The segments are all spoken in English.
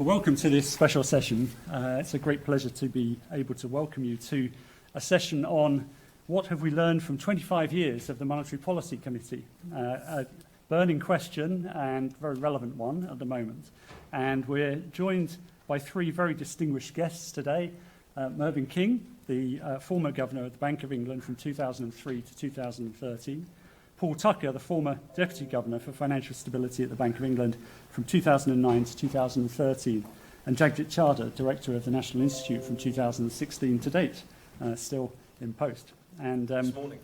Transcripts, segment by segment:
Well, welcome to this special session. It's a great pleasure to be able to welcome you to a session on what have we learned from 25 years of the Monetary Policy Committee. A burning question and very relevant one at the moment. And we're joined by three very distinguished guests today. Mervyn King, the former Governor of the Bank of England from 2003 to 2013. Paul Tucker, the former Deputy Governor for Financial Stability at the Bank of England from 2009 to 2013, and Jagjit Chadha, Director of the National Institute from 2016 to date, still in post. And this morning,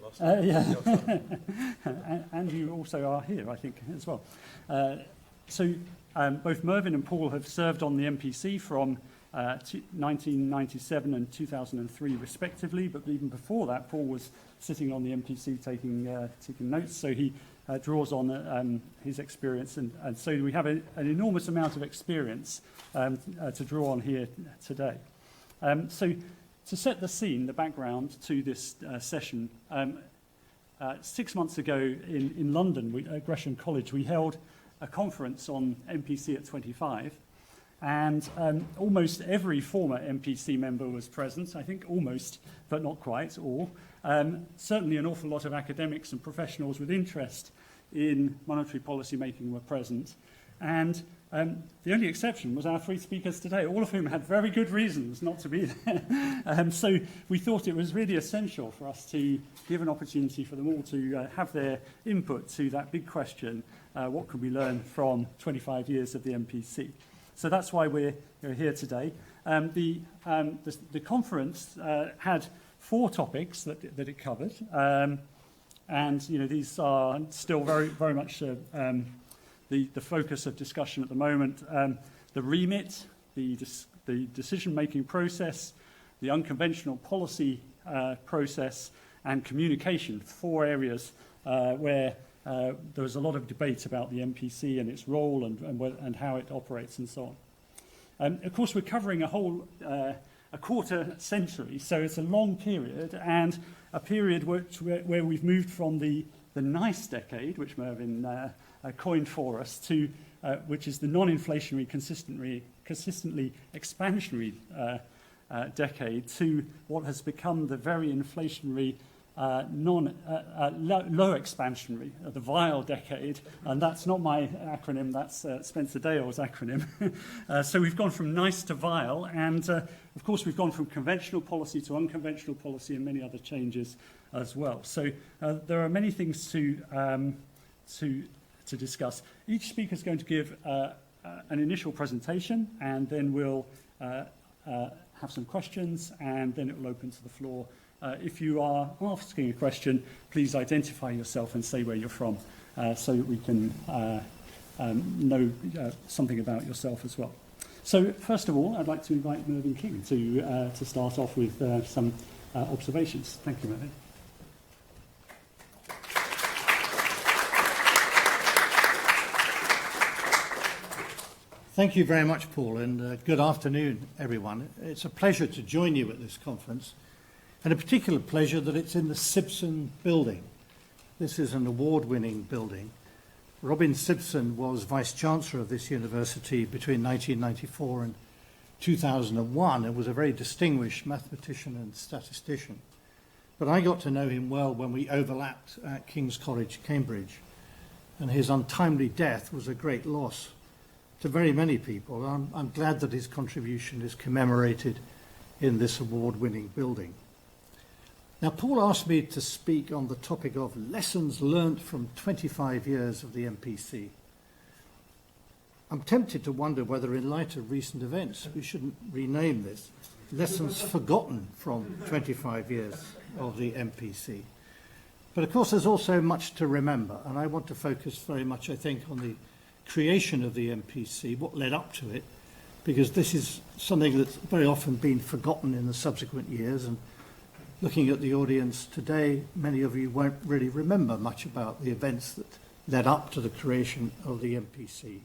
and you also are here, I think, as well. So both Mervyn and Paul have served on the MPC from 1997 and 2003 respectively, but even before that Paul was sitting on the MPC taking notes, so he draws on his experience, and so we have an enormous amount of experience to draw on here today. So to set the scene, the background to this session, 6 months ago in London at Gresham College we held a conference on MPC at 25. And almost every former MPC member was present, I think almost, but not quite all. Certainly an awful lot of academics and professionals with interest in monetary policy making were present. And the only exception was our three speakers today, all of whom had very good reasons not to be there. So we thought it was really essential for us to give an opportunity for them all to have their input to that big question, what could we learn from 25 years of the MPC? So that's why we're here today. The conference had 4 topics that it covered, and these are still very much the focus of discussion at the moment. The remit, the decision-making process, the unconventional policy process, and communication. 4 areas where there was a lot of debate about the MPC and its role and how it operates and so on. Of course, we're covering a quarter century, so it's a long period, and a period where we've moved from the nice decade, which Mervyn coined for us, to which is the non-inflationary, consistently expansionary decade, to what has become the very inflationary, low expansionary, the VILE decade, and that's not my acronym, that's Spencer Dale's acronym. So we've gone from nice to VILE, and of course we've gone from conventional policy to unconventional policy and many other changes as well. So there are many things to discuss. Each speaker is going to give an initial presentation, and then we'll have some questions, and then it will open to the floor. If you are asking a question, please identify yourself and say where you're from, so that we can know something about yourself as well. So first of all, I'd like to invite Mervyn King to start off with some observations. Thank you, Mervyn. Thank you very much, Paul, and good afternoon, everyone. It's a pleasure to join you at this conference, and a particular pleasure that it's in the Simpson building. This is an award-winning building. Robin Simpson was Vice-Chancellor of this university between 1994 and 2001 and was a very distinguished mathematician and statistician. But I got to know him well when we overlapped at King's College, Cambridge, and his untimely death was a great loss to very many people. I'm glad that his contribution is commemorated in this award-winning building. Now, Paul asked me to speak on the topic of lessons learnt from 25 years of the MPC. I'm tempted to wonder whether, in light of recent events, we shouldn't rename this lessons forgotten from 25 years of the MPC. But of course, there's also much to remember, and I want to focus very much, I think, on the creation of the MPC, what led up to it, because this is something that's very often been forgotten in the subsequent years, and looking at the audience today, many of you won't really remember much about the events that led up to the creation of the MPC.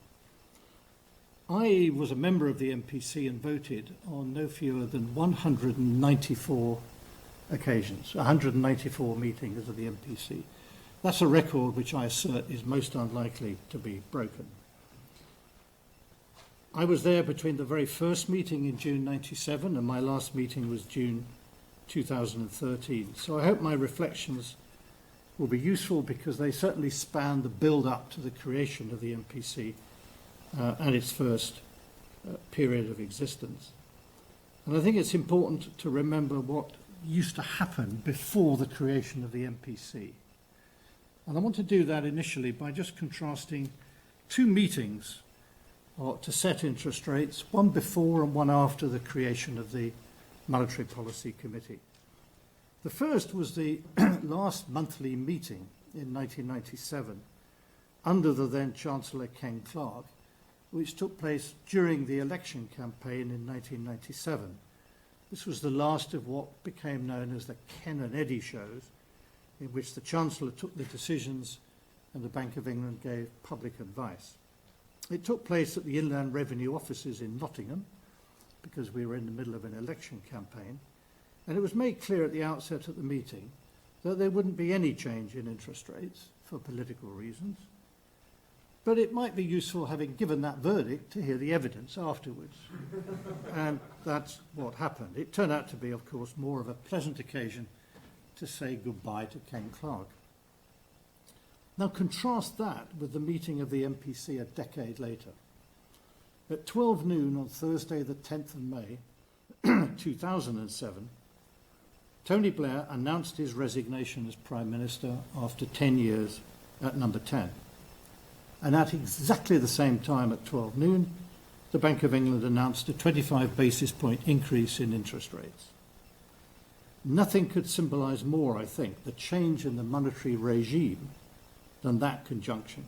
I was a member of the MPC and voted on no fewer than 194 occasions, 194 meetings of the MPC. That's a record which I assert is most unlikely to be broken. I was there between the very first meeting in June 97 and my last meeting was June 2013. So I hope my reflections will be useful because they certainly span the build-up to the creation of the MPC and its first period of existence. And I think it's important to remember what used to happen before the creation of the MPC. And I want to do that initially by just contrasting two meetings to set interest rates, one before and one after the creation of the Monetary Policy Committee. The first was the last monthly meeting in 1997 under the then Chancellor Ken Clarke, which took place during the election campaign in 1997. This was the last of what became known as the Ken and Eddie shows, in which the Chancellor took the decisions and the Bank of England gave public advice. It took place at the Inland Revenue offices in Nottingham, because we were in the middle of an election campaign, and it was made clear at the outset of the meeting that there wouldn't be any change in interest rates for political reasons. But it might be useful, having given that verdict, to hear the evidence afterwards. And that's what happened. It turned out to be, of course, more of a pleasant occasion to say goodbye to Ken Clarke. Now contrast that with the meeting of the MPC a decade later. At 12 noon on Thursday the 10th of May 2007, Tony Blair announced his resignation as Prime Minister after 10 years at number 10. And at exactly the same time at 12 noon, the Bank of England announced a 25 basis point increase in interest rates. Nothing could symbolise more, I think, the change in the monetary regime than that conjunction.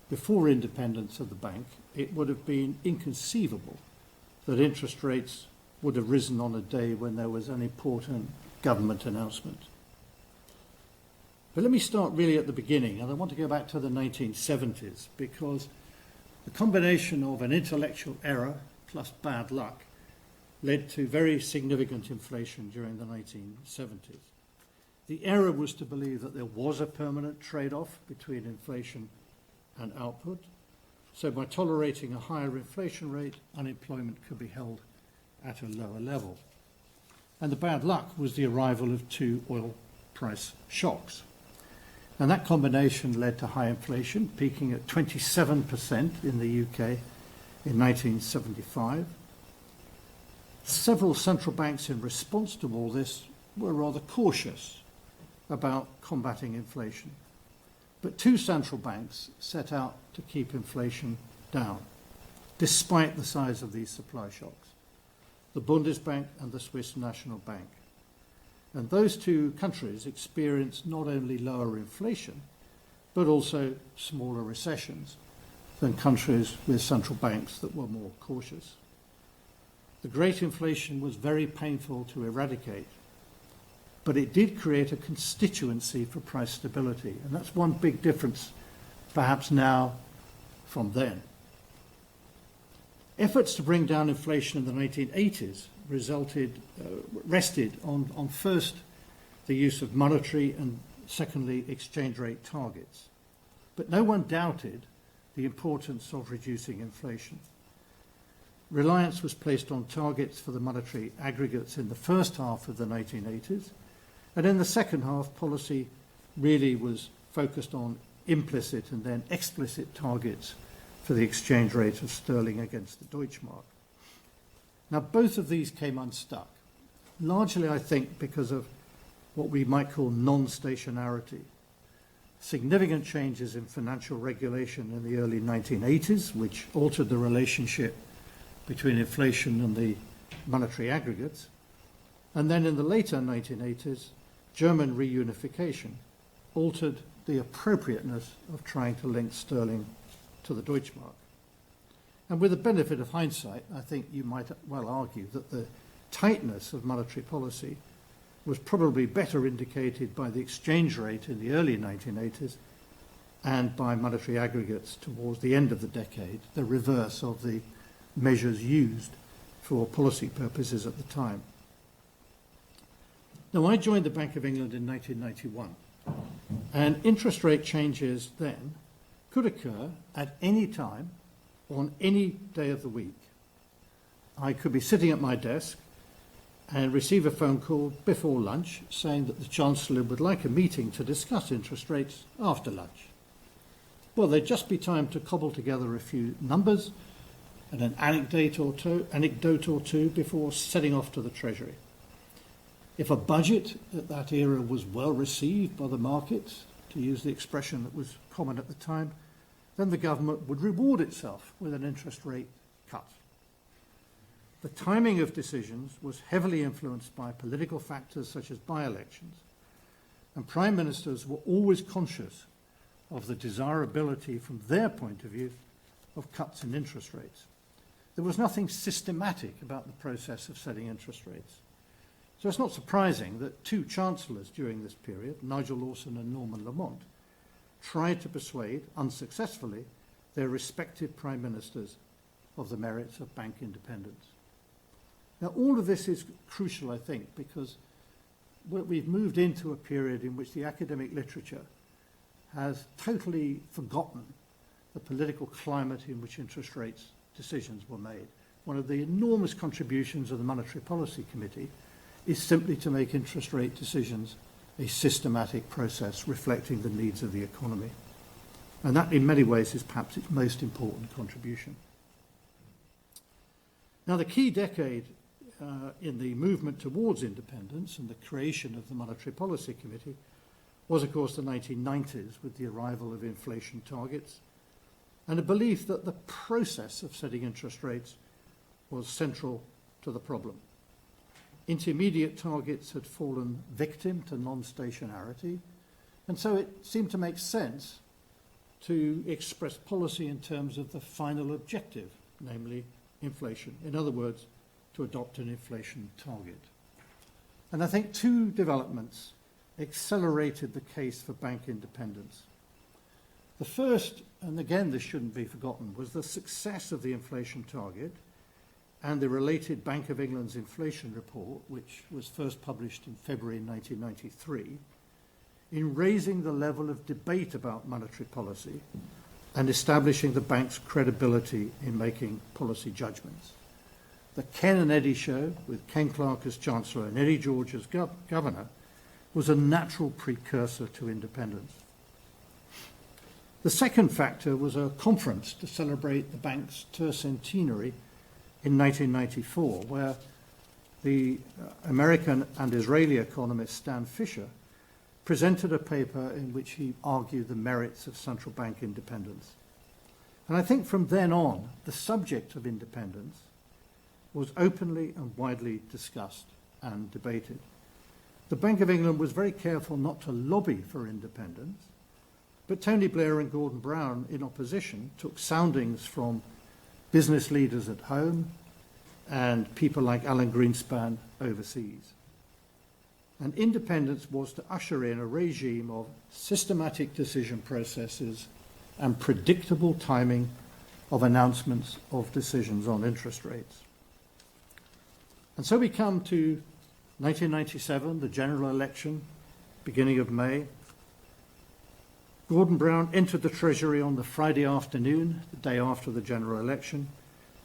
Before independence of the bank, it would have been inconceivable that interest rates would have risen on a day when there was an important government announcement. But let me start really at the beginning, and I want to go back to the 1970s, because the combination of an intellectual error plus bad luck led to very significant inflation during the 1970s. The error was to believe that there was a permanent trade-off between inflation and output. So by tolerating a higher inflation rate, unemployment could be held at a lower level. And the bad luck was the arrival of two oil price shocks. And that combination led to high inflation, peaking at 27% in the UK in 1975. Several central banks in response to all this were rather cautious about combating inflation. But two central banks set out to keep inflation down, despite the size of these supply shocks, the Bundesbank and the Swiss National Bank. And those two countries experienced not only lower inflation, but also smaller recessions than countries with central banks that were more cautious. The great inflation was very painful to eradicate, but it did create a constituency for price stability. And that's one big difference, perhaps now from then. Efforts to bring down inflation in the 1980s rested on first the use of monetary and secondly exchange rate targets. But no one doubted the importance of reducing inflation. Reliance was placed on targets for the monetary aggregates in the first half of the 1980s, and in the second half, policy really was focused on implicit and then explicit targets for the exchange rate of sterling against the Deutschmark. Now, both of these came unstuck, largely, I think, because of what we might call non-stationarity. Significant changes in financial regulation in the early 1980s, which altered the relationship between inflation and the monetary aggregates. And then in the later 1980s, German reunification altered the appropriateness of trying to link sterling to the Deutschmark. And with the benefit of hindsight, I think you might well argue that the tightness of monetary policy was probably better indicated by the exchange rate in the early 1980s and by monetary aggregates towards the end of the decade, the reverse of the measures used for policy purposes at the time. Now, I joined the Bank of England in 1991, and interest rate changes then could occur at any time on any day of the week, I could be sitting at my desk and receive a phone call before lunch saying that the Chancellor would like a meeting to discuss interest rates after lunch. Well, there'd just be time to cobble together a few numbers and an anecdote or two before setting off to the Treasury. If a budget at that era was well received by the markets, to use the expression that was common at the time, then the government would reward itself with an interest rate cut. The timing of decisions was heavily influenced by political factors such as by-elections, and prime ministers were always conscious of the desirability from their point of view of cuts in interest rates. There was nothing systematic about the process of setting interest rates. So it's not surprising that two chancellors during this period, Nigel Lawson and Norman Lamont, tried to persuade, unsuccessfully, their respective prime ministers of the merits of bank independence. Now, all of this is crucial, I think, because we've moved into a period in which the academic literature has totally forgotten the political climate in which interest rates decisions were made. One of the enormous contributions of the Monetary Policy Committee is simply to make interest rate decisions a systematic process reflecting the needs of the economy. And that, in many ways, is perhaps its most important contribution. Now, the key decade in the movement towards independence and the creation of the Monetary Policy Committee was, of course, the 1990s, with the arrival of inflation targets and a belief that the process of setting interest rates was central to the problem. Intermediate targets had fallen victim to non-stationarity, and so it seemed to make sense to express policy in terms of the final objective, namely inflation. In other words, to adopt an inflation target. And I think two developments accelerated the case for bank independence. The first, and again this shouldn't be forgotten, was the success of the inflation target and the related Bank of England's inflation report, which was first published in February 1993, in raising the level of debate about monetary policy and establishing the bank's credibility in making policy judgments. The Ken and Eddie show, with Ken Clarke as Chancellor and Eddie George as Governor, was a natural precursor to independence. The second factor was a conference to celebrate the bank's tercentenary in 1994, where the American and Israeli economist Stan Fisher presented a paper in which he argued the merits of central bank independence. And I think from then on, the subject of independence was openly and widely discussed and debated. The Bank of England was very careful not to lobby for independence, but Tony Blair and Gordon Brown, in opposition, took soundings from business leaders at home and people like Alan Greenspan overseas. And independence was to usher in a regime of systematic decision processes and predictable timing of announcements of decisions on interest rates. And so we come to 1997, the general election, beginning of May. Gordon Brown entered the Treasury on the Friday afternoon, the day after the general election,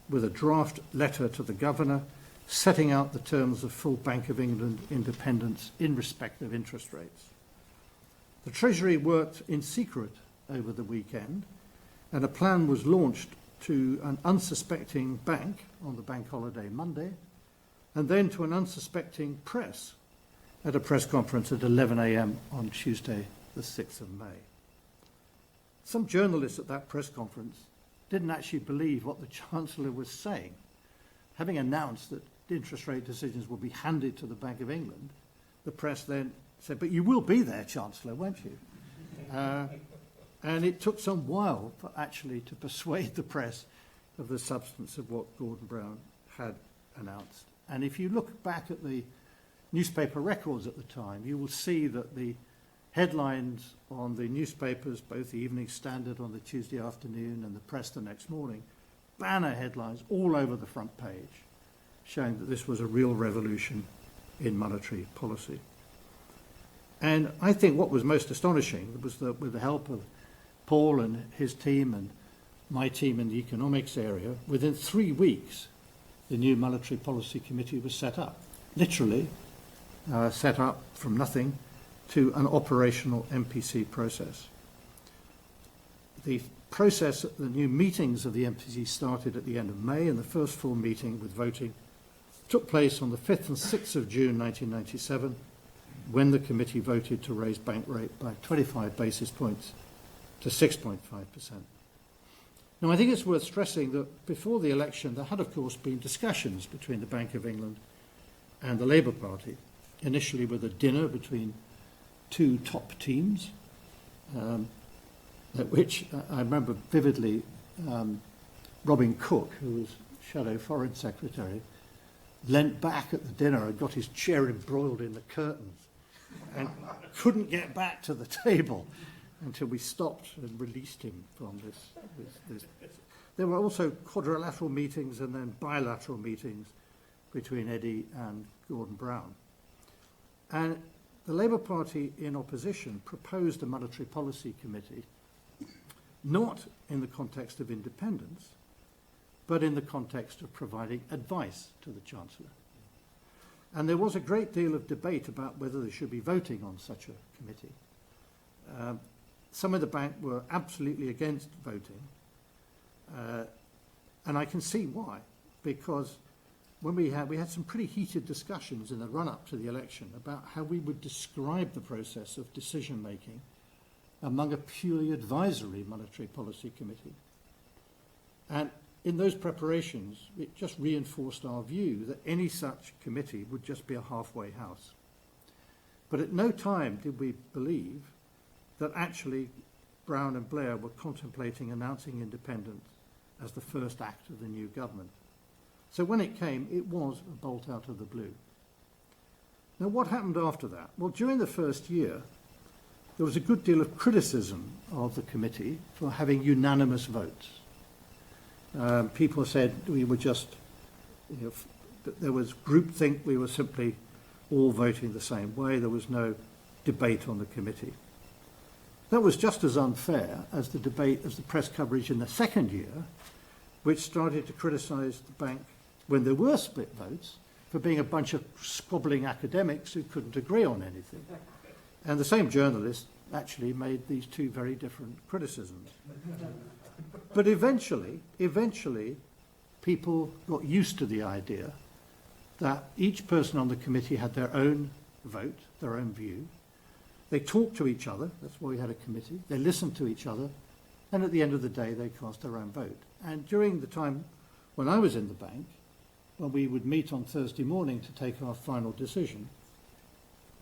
with a draft letter to the Governor setting out the terms of full Bank of England independence in respect of interest rates. The Treasury worked in secret over the weekend, and a plan was launched to an unsuspecting bank on the bank holiday Monday, and then to an unsuspecting press at a press conference at 11 a.m. on Tuesday, the 6th of May. Some journalists at that press conference didn't actually believe what the Chancellor was saying. Having announced that interest rate decisions will be handed to the Bank of England, the press then said, "But you will be there, Chancellor, won't you?" And it took some while for actually to persuade the press of the substance of what Gordon Brown had announced. And if you look back at the newspaper records at the time, you will see that the headlines on the newspapers, both the Evening Standard on the Tuesday afternoon and the press the next morning, banner headlines all over the front page, showing that this was a real revolution in monetary policy. And I think what was most astonishing was that with the help of Paul and his team and my team in the economics area, within 3 weeks, the new Monetary Policy Committee was set up. Literally set up from nothing to an operational MPC process. The process, the new meetings of the MPC started at the end of May, and the first full meeting with voting took place on the 5th and 6th of June 1997, when the committee voted to raise bank rate by 25 basis points to 6.5%. Now, I think it's worth stressing that before the election, there had, of course, been discussions between the Bank of England and the Labour Party, initially with a dinner between two top teams, at which I remember vividly Robin Cook, who was Shadow Foreign Secretary, leant back at the dinner and got his chair embroiled in the curtains and couldn't get back to the table until we stopped and released him from this. There were also quadrilateral meetings and then bilateral meetings between Eddie and Gordon Brown. And the Labour Party in opposition proposed a monetary policy committee, not in the context of independence, but in the context of providing advice to the Chancellor. And there was a great deal of debate about whether there should be voting on such a committee. Some of the bank were absolutely against voting, and I can see why, because when we had some pretty heated discussions in the run-up to the election about how we would describe the process of decision-making among a purely advisory monetary policy committee. And in those preparations, it just reinforced our view that any such committee would just be a halfway house. But at no time did we believe that actually Brown and Blair were contemplating announcing independence as the first act of the new government. So when it came, it was a bolt out of the blue. Now, what happened after that? Well, during the first year, there was a good deal of criticism of the committee for having unanimous votes. People said we were just, there was groupthink, we were simply all voting the same way, there was no debate on the committee. That was just as unfair as the debate, as the press coverage in the second year, which started to criticise the bank when there were split votes for being a bunch of squabbling academics who couldn't agree on anything. And the same journalist actually made these two very different criticisms. But eventually, people got used to the idea that each person on the committee had their own vote, their own view. They talked to each other, that's why we had a committee. They listened to each other, and at the end of the day, they cast their own vote. And during the time when I was in the bank, when we would meet on Thursday morning to take our final decision,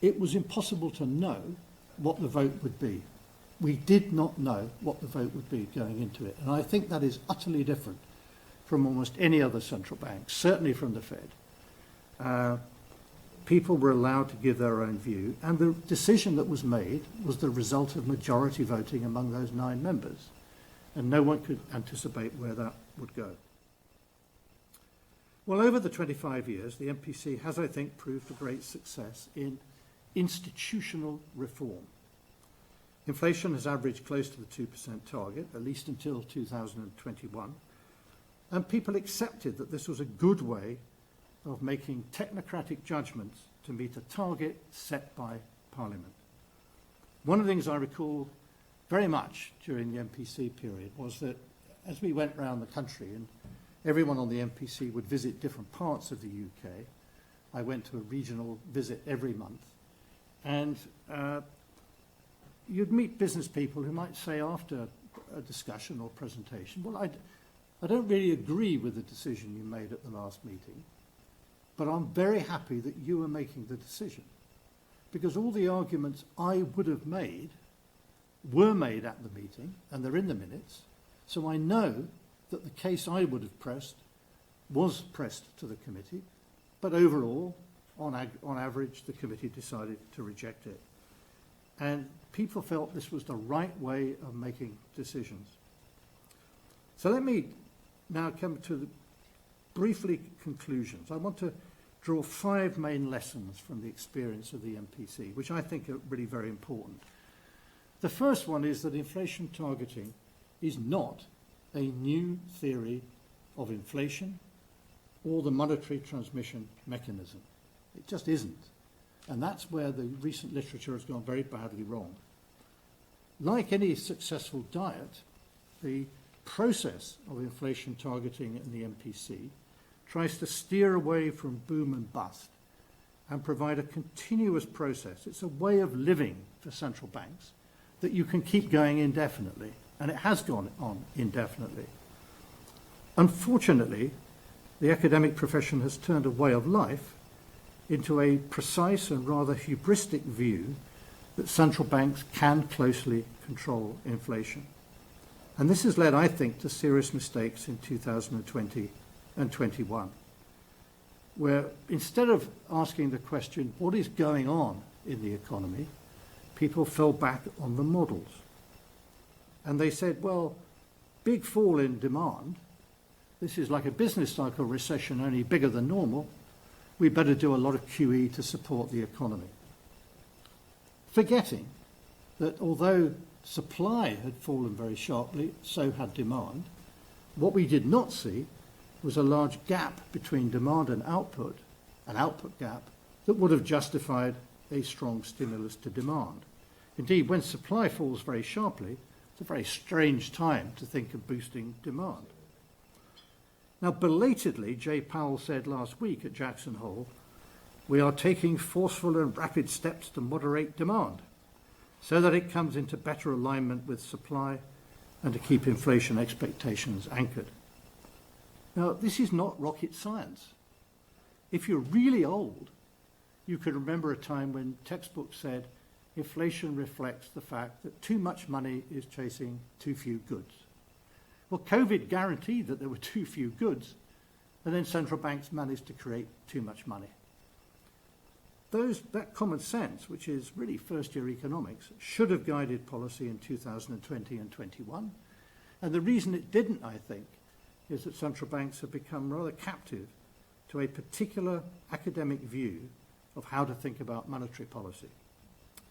it was impossible to know what the vote would be. We did not know what the vote would be going into it. And I think that is utterly different from almost any other central bank, certainly from the Fed. People were allowed to give their own view, and the decision that was made was the result of majority voting among those 9 members. And no one could anticipate where that would go. Well, over the 25 years, the MPC has, I think, proved a great success in institutional reform. Inflation has averaged close to the 2% target, at least until 2021, and people accepted that this was a good way of making technocratic judgments to meet a target set by Parliament. One of the things I recall very much during the MPC period was that as we went around the country, and everyone on the MPC would visit different parts of the UK, I went to a regional visit every month, and you'd meet business people who might say after a discussion or presentation, well, I don't really agree with the decision you made at the last meeting, but I'm very happy that you are making the decision, because all the arguments I would have made were made at the meeting, and they're in the minutes, so I know that the case I would have pressed was pressed to the committee, but overall, on average, the committee decided to reject it. And people felt this was the right way of making decisions. So let me now come to the briefly conclusions. I want to draw 5 main lessons from the experience of the MPC, which I think are really very important. The first one is that inflation targeting is not a new theory of inflation or the monetary transmission mechanism. It just isn't. And that's where the recent literature has gone very badly wrong. Like any successful diet, the process of inflation targeting in the MPC tries to steer away from boom and bust and provide a continuous process. It's a way of living for central banks that you can keep going indefinitely, and it has gone on indefinitely. Unfortunately, the academic profession has turned a way of life into a precise and rather hubristic view that central banks can closely control inflation. And this has led, I think, to serious mistakes in 2020 and 21, where instead of asking the question, what is going on in the economy, people fell back on the models. And they said, well, big fall in demand, this is like a business cycle recession, only bigger than normal. We better do a lot of QE to support the economy. Forgetting that although supply had fallen very sharply, so had demand, what we did not see was a large gap between demand and output, an output gap, that would have justified a strong stimulus to demand. Indeed, when supply falls very sharply, it's a very strange time to think of boosting demand. Now, belatedly, Jay Powell said last week at Jackson Hole, we are taking forceful and rapid steps to moderate demand so that it comes into better alignment with supply and to keep inflation expectations anchored. Now, this is not rocket science. If you're really old, you could remember a time when textbooks said inflation reflects the fact that too much money is chasing too few goods. Well, COVID guaranteed that there were too few goods, and then central banks managed to create too much money. That common sense, which is really first-year economics, should have guided policy in 2020 and 21. And the reason it didn't, I think, is that central banks have become rather captive to a particular academic view of how to think about monetary policy.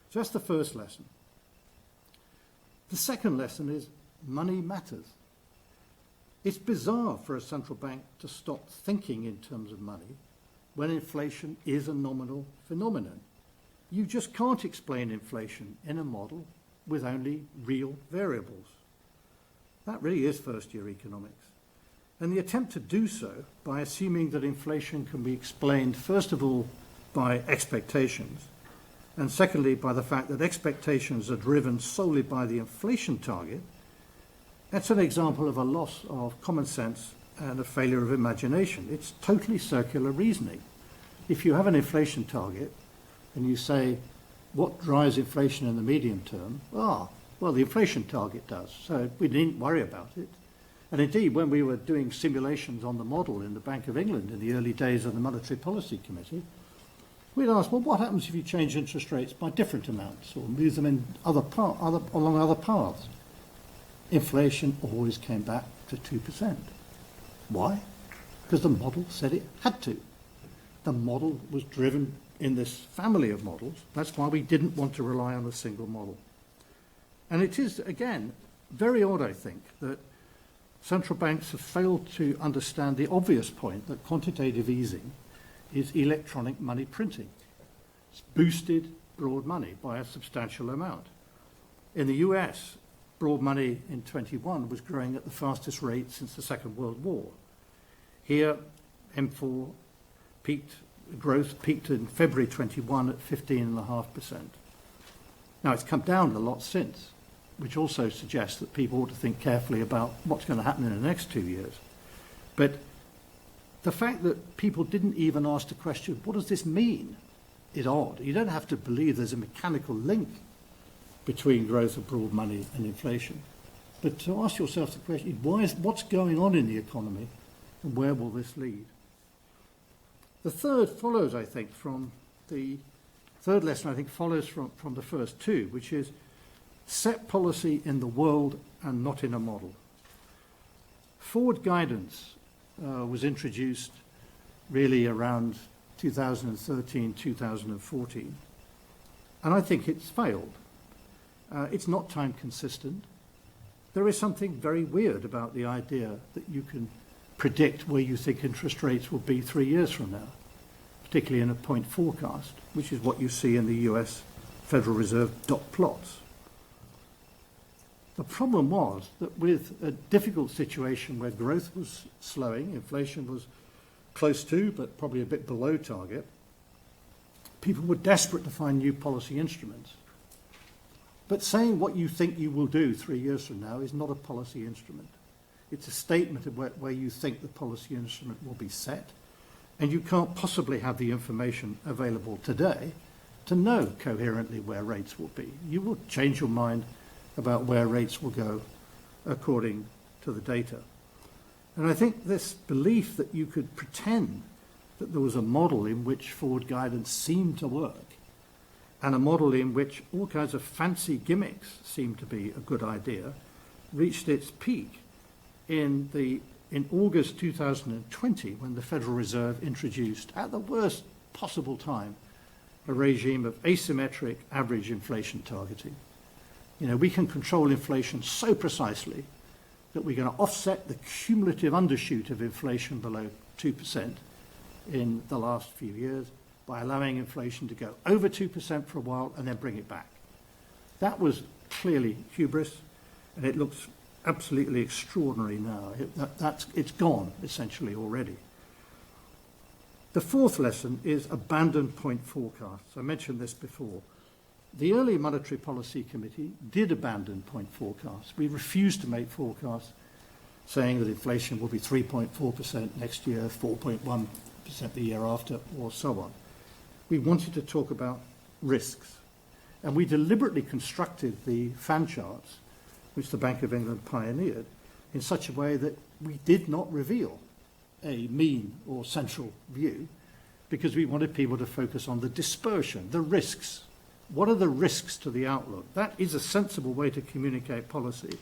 So that's the first lesson. The second lesson is money matters. It's bizarre for a central bank to stop thinking in terms of money when inflation is a nominal phenomenon. You just can't explain inflation in a model with only real variables. That really is first-year economics. And the attempt to do so by assuming that inflation can be explained, first of all, by expectations, and secondly, by the fact that expectations are driven solely by the inflation target, that's an example of a loss of common sense and a failure of imagination. It's totally circular reasoning. If you have an inflation target and you say, what drives inflation in the medium term? Well, the inflation target does, so we needn't worry about it. And indeed, when we were doing simulations on the model in the Bank of England in the early days of the Monetary Policy Committee, we'd ask, well, what happens if you change interest rates by different amounts or move them in along other paths? Inflation always came back to 2%. Why? Because the model said it had to. The model was driven in this family of models. That's why we didn't want to rely on a single model. And it is, again, very odd, I think, that central banks have failed to understand the obvious point that quantitative easing is electronic money printing. It's boosted broad money by a substantial amount. In the US, broad money in 21 was growing at the fastest rate since the Second World War. Here, M4 growth peaked in February 21 at 15.5%. Now, it's come down a lot since, which also suggests that people ought to think carefully about what's going to happen in the next 2 years. But the fact that people didn't even ask the question, what does this mean, is odd. You don't have to believe there's a mechanical link between growth of broad money and inflation. But to ask yourself the question, what's going on in the economy and where will this lead? The third follows, I think, from the third lesson, I think, follows from the first two, which is set policy in the world and not in a model. Forward guidance was introduced really around 2013, 2014, and I think it's failed. It's not time consistent. there is something very weird about the idea that you can predict where you think interest rates will be 3 years from now, particularly in a point forecast, which is what you see in the US Federal Reserve dot plots. The problem was that with a difficult situation where growth was slowing, inflation was close to, but probably a bit below target, people were desperate to find new policy instruments. But saying what you think you will do 3 years from now is not a policy instrument. It's a statement of where you think the policy instrument will be set, and you can't possibly have the information available today to know coherently where rates will be. You will change your mind about where rates will go according to the data. And I think this belief that you could pretend that there was a model in which forward guidance seemed to work and a model in which all kinds of fancy gimmicks seemed to be a good idea reached its peak in August 2020 when the Federal Reserve introduced, at the worst possible time, a regime of asymmetric average inflation targeting. You know, we can control inflation so precisely that we're going to offset the cumulative undershoot of inflation below 2% in the last few years by allowing inflation to go over 2% for a while and then bring it back. That was clearly hubris, and it looks absolutely extraordinary now. It's gone, essentially, already. The fourth lesson is abandon point forecasts. I mentioned this before. The early Monetary Policy Committee did abandon point forecasts. We refused to make forecasts saying that inflation will be 3.4% next year, 4.1% the year after, or so on. We wanted to talk about risks. And we deliberately constructed the fan charts, which the Bank of England pioneered, in such a way that we did not reveal a mean or central view, because we wanted people to focus on the dispersion, the risks. What are the risks to the outlook? That is a sensible way to communicate policy.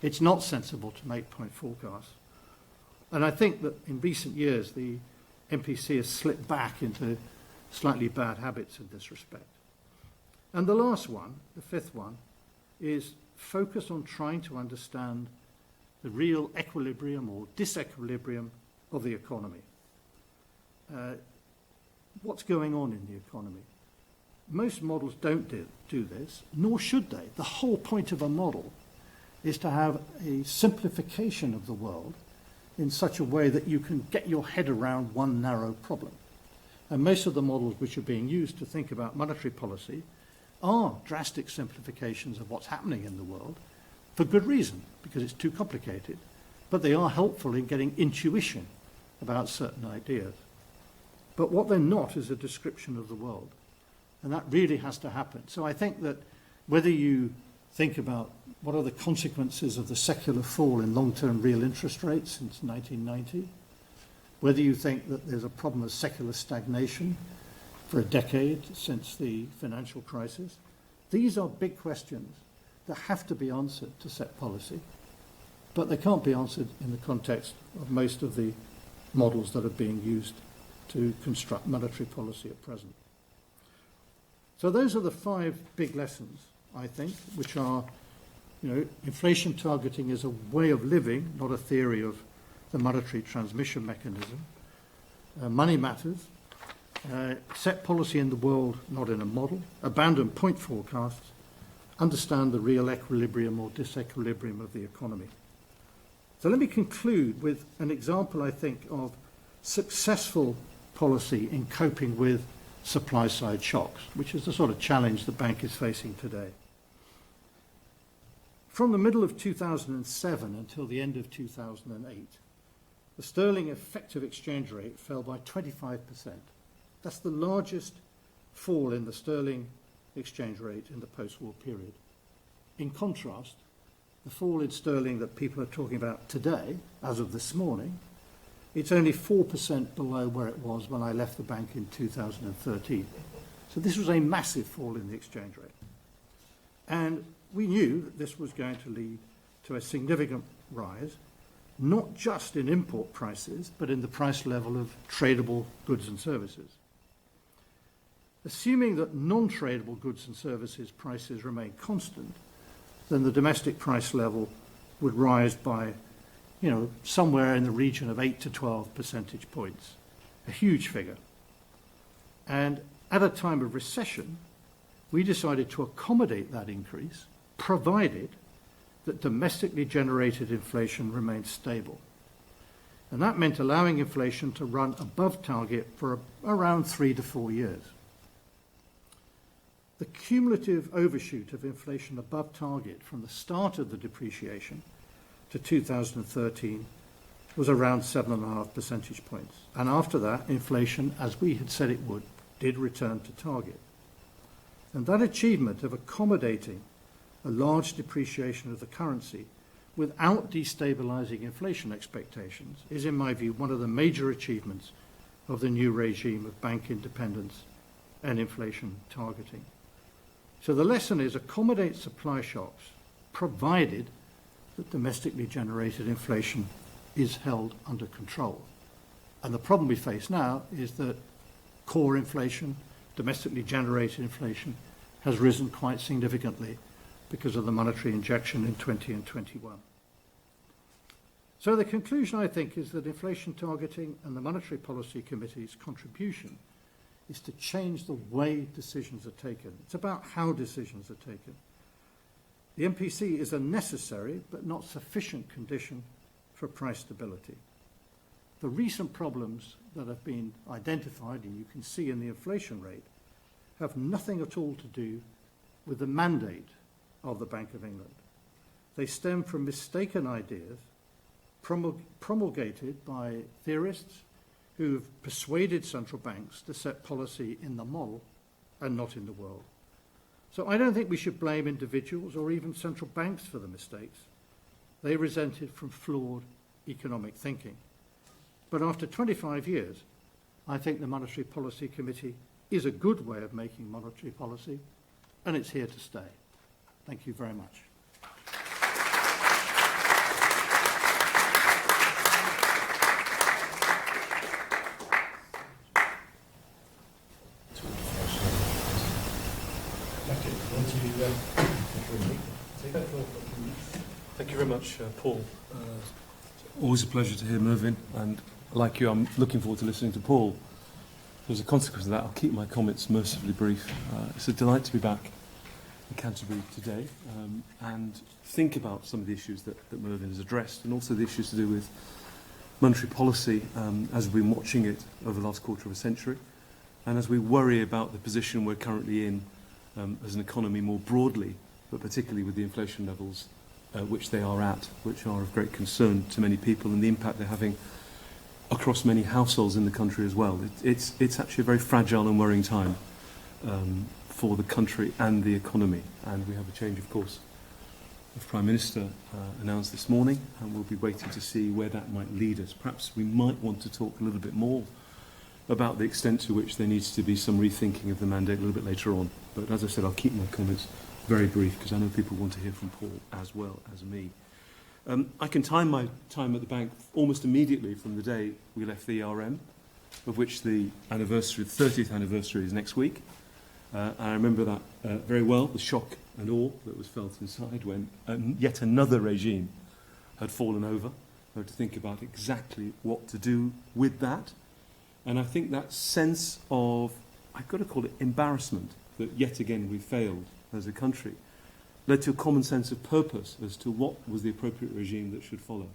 It's not sensible to make point forecasts. And I think that in recent years, the MPC has slipped back into slightly bad habits in this respect. And the last one, the fifth one, is focus on trying to understand the real equilibrium or disequilibrium of the economy. What's going on in the economy? Most models don't do this, nor should they. The whole point of a model is to have a simplification of the world in such a way that you can get your head around one narrow problem. And most of the models which are being used to think about monetary policy are drastic simplifications of what's happening in the world for good reason, because it's too complicated. But they are helpful in getting intuition about certain ideas. But what they're not is a description of the world. And that really has to happen. So I think that whether you think about what are the consequences of the secular fall in long-term real interest rates since 1990, whether you think that there's a problem of secular stagnation for a decade since the financial crisis, these are big questions that have to be answered to set policy, but they can't be answered in the context of most of the models that are being used to construct monetary policy at present. So those are the 5 big lessons, I think, which are, inflation targeting is a way of living, not a theory of the monetary transmission mechanism. Money matters. Set policy in the world, not in a model. Abandon point forecasts. Understand the real equilibrium or disequilibrium of the economy. So let me conclude with an example, I think, of successful policy in coping with supply-side shocks, which is the sort of challenge the bank is facing today. From the middle of 2007 until the end of 2008, the sterling effective exchange rate fell by 25%. That's the largest fall in the sterling exchange rate in the post-war period. In contrast, the fall in sterling that people are talking about today, as of this morning, it's only 4% below where it was when I left the bank in 2013. So this was a massive fall in the exchange rate. And we knew that this was going to lead to a significant rise, not just in import prices, but in the price level of tradable goods and services. Assuming that non-tradable goods and services prices remain constant, then the domestic price level would rise by, somewhere in the region of 8 to 12 percentage points. A huge figure. And at a time of recession, we decided to accommodate that increase, provided that domestically generated inflation remained stable. And that meant allowing inflation to run above target for around 3 to 4 years. The cumulative overshoot of inflation above target from the start of the depreciation to 2013 was around 7.5 percentage points. And after that, inflation, as we had said it would, did return to target. And that achievement of accommodating a large depreciation of the currency without destabilizing inflation expectations is, in my view, one of the major achievements of the new regime of bank independence and inflation targeting. So the lesson is accommodate supply shocks, provided that domestically generated inflation is held under control. And the problem we face now is that core inflation, domestically generated inflation, has risen quite significantly because of the monetary injection in 20 and 21. So the conclusion, I think, is that inflation targeting and the Monetary Policy Committee's contribution is to change the way decisions are taken. It's about how decisions are taken. The MPC is a necessary but not sufficient condition for price stability. The recent problems that have been identified, and you can see in the inflation rate, have nothing at all to do with the mandate of the Bank of England. They stem from mistaken ideas promulgated by theorists who have persuaded central banks to set policy in the model and not in the world. So I don't think we should blame individuals or even central banks for the mistakes. They resulted from flawed economic thinking. But after 25 years, I think the Monetary Policy Committee is a good way of making monetary policy, and it's here to stay. Thank you very much. Thank you very much, Paul. Always a pleasure to hear Mervyn, and like you, I'm looking forward to listening to Paul. As a consequence of that, I'll keep my comments mercifully brief. It's a delight to be back in Canterbury today and think about some of the issues that Mervyn has addressed, and also the issues to do with monetary policy as we've been watching it over the last quarter of a century, and as we worry about the position we're currently in as an economy more broadly, but particularly with the inflation levels which they are at, which are of great concern to many people, and the impact they're having across many households in the country as well. It's actually a very fragile and worrying time for the country and the economy. And we have a change, of course, of Prime Minister announced this morning, and we'll be waiting to see where that might lead us. Perhaps we might want to talk a little bit more about the extent to which there needs to be some rethinking of the mandate a little bit later on. But as I said, I'll keep my comments very brief because I know people want to hear from Paul as well as me. I can time my time at the bank almost immediately from the day we left the ERM, of which the 30th anniversary is next week. I remember that very well, the shock and awe that was felt inside when yet another regime had fallen over. I had to think about exactly what to do with that. And I think that sense of, I've got to call it embarrassment, that yet again we failed as a country, led to a common sense of purpose as to what was the appropriate regime that should follow.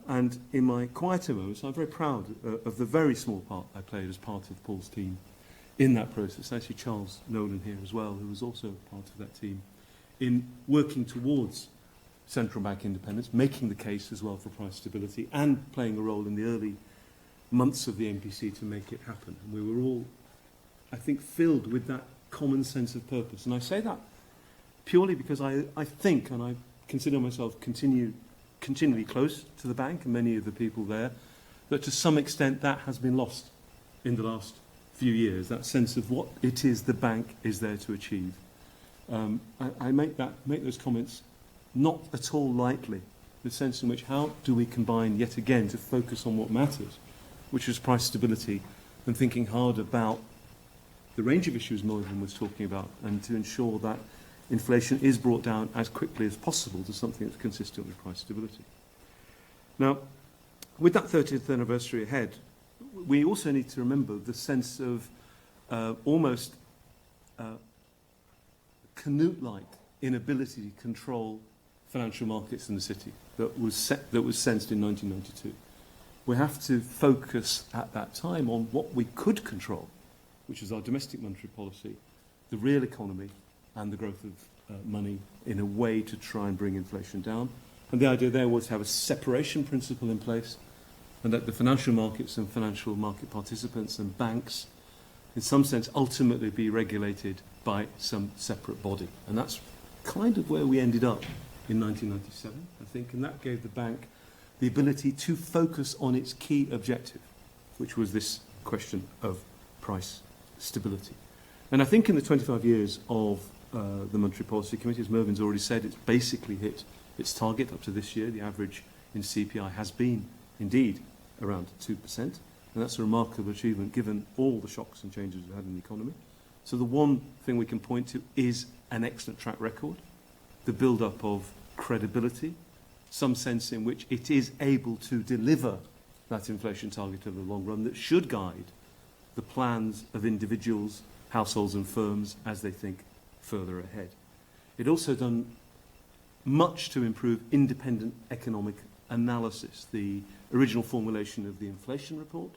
And in my quieter moments, I'm very proud of the very small part I played as part of Paul's team in that process. Actually, Charles Nolan here as well, who was also part of that team, in working towards central bank independence, making the case as well for price stability, and playing a role in the early months of the MPC to make it happen. And we were all, I think, filled with that common sense of purpose. And I say that purely because I think, and I consider myself continually close to the bank and many of the people there, that to some extent that has been lost in the last few years, that sense of what it is the bank is there to achieve. I make those comments not at all lightly, the sense in which how do we combine yet again to focus on what matters, which is price stability, and thinking hard about the range of issues Mervyn was talking about, and to ensure that inflation is brought down as quickly as possible to something that's consistent with price stability. Now, with that 30th anniversary ahead, we also need to remember the sense of almost Canute-like inability to control financial markets in the city that was sensed in 1992. We have to focus at that time on what we could control, which is our domestic monetary policy, the real economy, and the growth of money in a way to try and bring inflation down. And the idea there was to have a separation principle in place and that the financial markets and financial market participants and banks, in some sense, ultimately be regulated by some separate body. And that's kind of where we ended up in 1997, I think, and that gave the bank the ability to focus on its key objective, which was this question of price stability. And I think in the 25 years of the Monetary Policy Committee, as Mervyn's already said, it's basically hit its target up to this year. The average in CPI has been, indeed, around 2%, and that's a remarkable achievement given all the shocks and changes we've had in the economy. So the one thing we can point to is an excellent track record, the build-up of credibility, some sense in which it is able to deliver that inflation target over the long run that should guide the plans of individuals, households and firms as they think further ahead. It also done much to improve independent economic analysis. The original formulation of the inflation report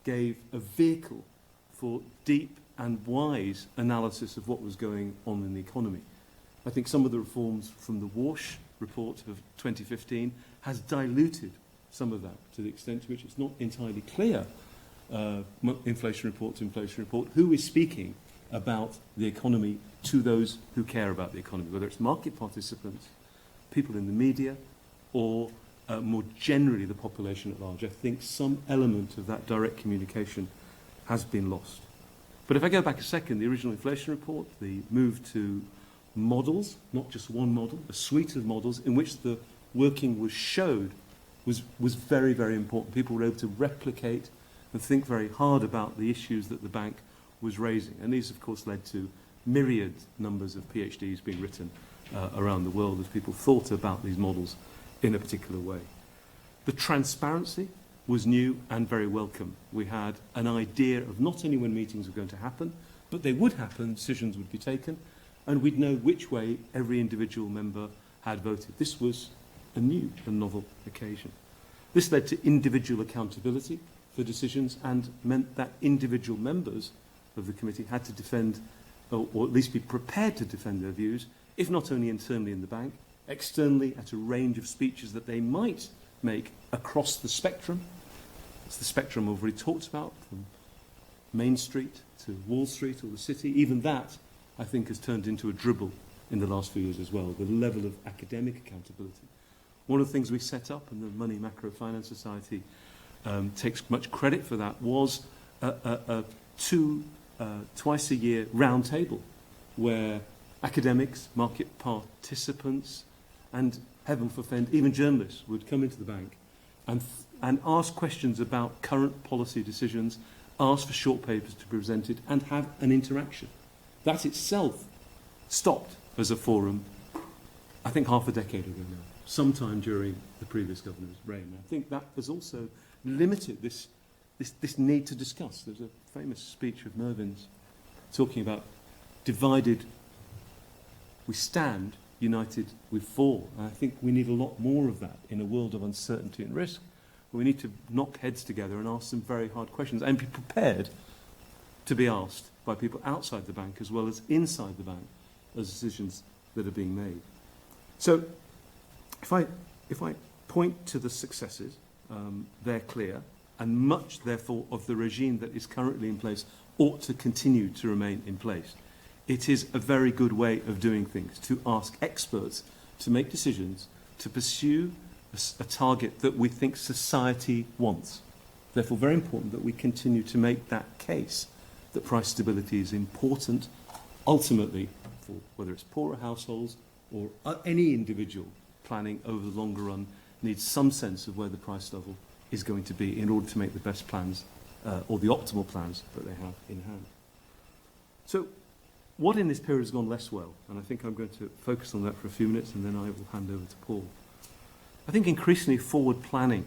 gave a vehicle for deep and wise analysis of what was going on in the economy. I think some of the reforms from the Walsh report of 2015 has diluted some of that to the extent to which it's not entirely clear, inflation report to inflation report, who is speaking about the economy to those who care about the economy, whether it's market participants, people in the media, or more generally the population at large. I think some element of that direct communication has been lost. But if I go back a second, the original inflation report, the move to models, not just one model, a suite of models in which the working was showed was very, very important. People were able to replicate and think very hard about the issues that the bank was raising. And these, of course, led to myriad numbers of PhDs being written around the world as people thought about these models in a particular way. The transparency was new and very welcome. We had an idea of not only when meetings were going to happen, but they would happen, decisions would be taken, and we'd know which way every individual member had voted. This was a new and novel occasion. This led to individual accountability for decisions and meant that individual members of the committee had to defend, or at least be prepared to defend their views, if not only internally in the bank, externally at a range of speeches that they might make across the spectrum. It's the spectrum we've already talked about, from Main Street to Wall Street or the city. Even that, I think, has turned into a dribble in the last few years as well, the level of academic accountability. One of the things we set up, and the Money Macro Finance Society takes much credit for that, was a twice-a-year round table where academics, market participants, and heaven forfend, even journalists would come into the bank and ask questions about current policy decisions, ask for short papers to be presented, and have an interaction. That itself stopped as a forum, I think half a decade ago now, sometime during the previous governor's reign. I think that has also limited this need to discuss. There's a famous speech of Mervyn's talking about divided we stand, united we fall. And I think we need a lot more of that in a world of uncertainty and risk. We need to knock heads together and ask some very hard questions and be prepared to be asked by people outside the bank as well as inside the bank as decisions that are being made. So if I point to the successes, they're clear, and much, therefore, of the regime that is currently in place ought to continue to remain in place. It is a very good way of doing things, to ask experts to make decisions, to pursue a target that we think society wants. Therefore, very important that we continue to make that case that price stability is important, ultimately, for whether it's poorer households or any individual planning over the longer run needs some sense of where the price level is going to be in order to make the best plans or the optimal plans that they have in hand. So What in this period has gone less well? And I think I'm going to focus on that for a few minutes and then I will hand over to Paul. I think increasingly forward planning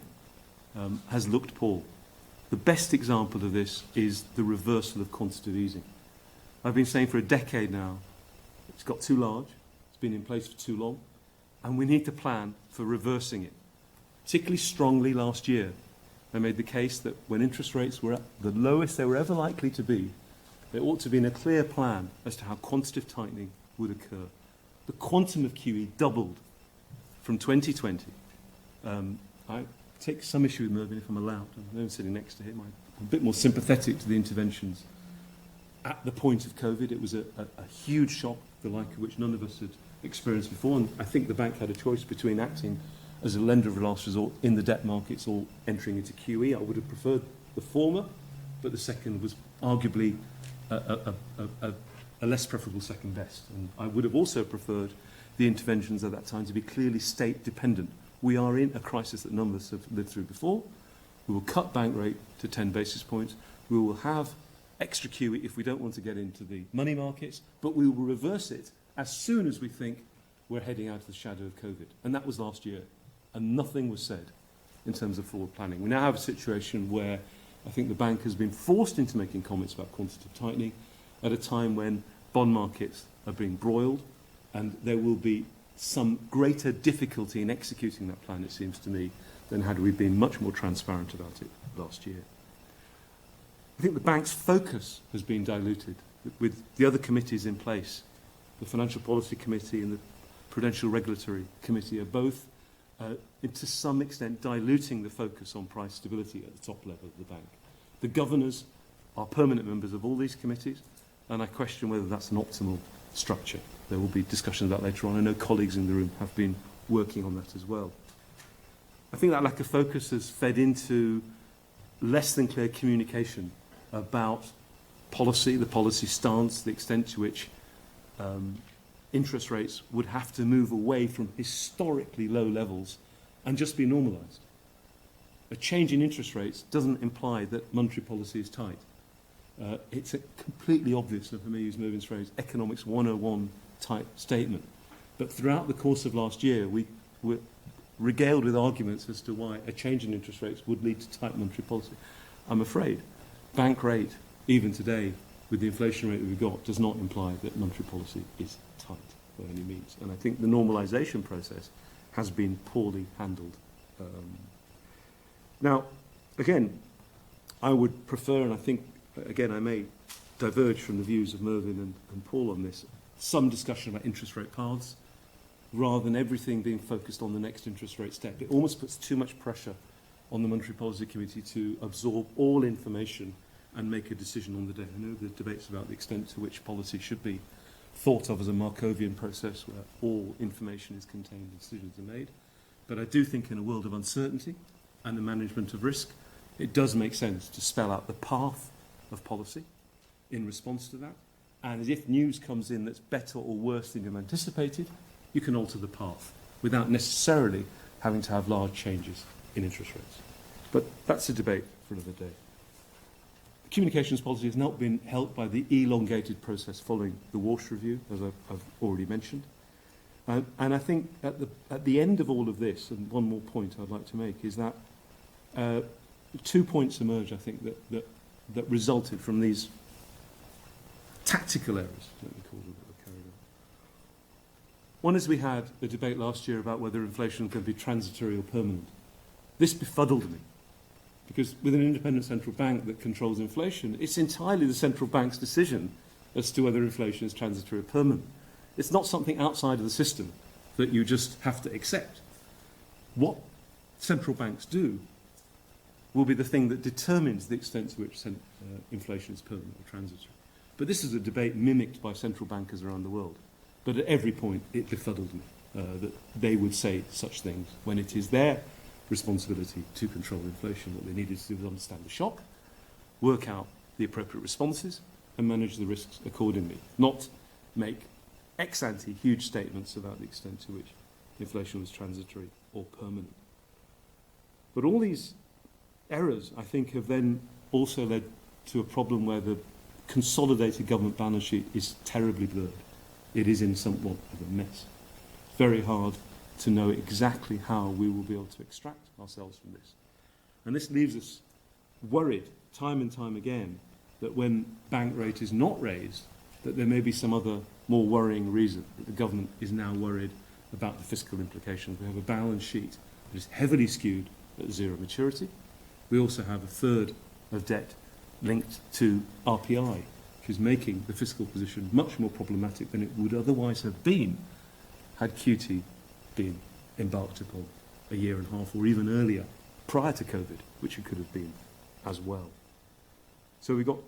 has looked poor. The best example of this is the reversal of quantitative easing. I've been saying for a decade now, it's got too large, it's been in place for too long, and we need to plan for reversing it. Particularly strongly last year, I made the case that when interest rates were at the lowest they were ever likely to be, there ought to be a clear plan as to how quantitative tightening would occur. The quantum of QE doubled from 2020. I take some issue with Mervyn if I'm allowed. I know I'm sitting next to him. I'm a bit more sympathetic to the interventions. At the point of COVID, it was a huge shock, the like of which none of us had experienced before. And I think the bank had a choice between acting as a lender of last resort in the debt markets or entering into QE. I would have preferred the former, but the second was arguably a less preferable second best. And I would have also preferred the interventions at that time to be clearly state dependent. We are in a crisis that none of us have lived through before. We will cut bank rate to 10 basis points. We will have extra QE if we don't want to get into the money markets, but we will reverse it as soon as we think we're heading out of the shadow of COVID. And that was last year. And nothing was said in terms of forward planning. We now have a situation where I think the bank has been forced into making comments about quantitative tightening at a time when bond markets are being broiled and there will be some greater difficulty in executing that plan, it seems to me, than had we been much more transparent about it last year. I think the bank's focus has been diluted with the other committees in place. The Financial Policy Committee and the Prudential Regulatory Committee are both, to some extent, diluting the focus on price stability at the top level of the bank. The governors are permanent members of all these committees, and I question whether that's an optimal structure. There will be discussions about that later on. I know colleagues in the room have been working on that as well. I think that lack of focus has fed into less than clear communication about policy, the policy stance, the extent to which interest rates would have to move away from historically low levels and just be normalised. A change in interest rates doesn't imply that monetary policy is tight. It's a completely obvious, and if I may use Mervyn's phrase, economics 101 type statement. But throughout the course of last year, we were regaled with arguments as to why a change in interest rates would lead to tight monetary policy. I'm afraid bank rate, even today, with the inflation rate that we've got, does not imply that monetary policy is tight by any means. And I think the normalisation process has been poorly handled. Now, again, I would prefer, and I think, again, I may diverge from the views of Mervyn and Paul on this, some discussion about interest rate paths, rather than everything being focused on the next interest rate step. It almost puts too much pressure on the Monetary Policy Committee to absorb all information and make a decision on the day. I know the debates about the extent to which policy should be thought of as a Markovian process where all information is contained and decisions are made. But I do think in a world of uncertainty and the management of risk, it does make sense to spell out the path of policy in response to that. And if news comes in that's better or worse than you've anticipated, you can alter the path without necessarily having to have large changes in interest rates. But that's a debate for another day. The communications policy has not been helped by the elongated process following the Walsh review, as I've already mentioned. And I think at the end of all of this, and one more point I'd like to make, is that 2 points emerge, I think, that resulted from these tactical errors, let me call them, that were carried out. One is we had a debate last year about whether inflation can be transitory or permanent. This befuddled me, because with an independent central bank that controls inflation, it's entirely the central bank's decision as to whether inflation is transitory or permanent. It's not something outside of the system that you just have to accept. What central banks do will be the thing that determines the extent to which inflation is permanent or transitory. But this is a debate mimicked by central bankers around the world. But at every point, it befuddled me that they would say such things when it is their responsibility to control inflation. What they needed to do was understand the shock, work out the appropriate responses, and manage the risks accordingly, not make ex-ante huge statements about the extent to which inflation was transitory or permanent. But all these errors, I think, have then also led to a problem where the consolidated government balance sheet is terribly blurred. It is in somewhat of a mess. It's very hard to know exactly how we will be able to extract ourselves from this. And this leaves us worried time and time again that when bank rate is not raised, that there may be some other more worrying reason that the government is now worried about the fiscal implications. We have a balance sheet that is heavily skewed at zero maturity. We also have a third of debt linked to RPI, which is making the fiscal position much more problematic than it would otherwise have been had QT been embarked upon a year and a half or even earlier, prior to COVID, which it could have been as well. So we've got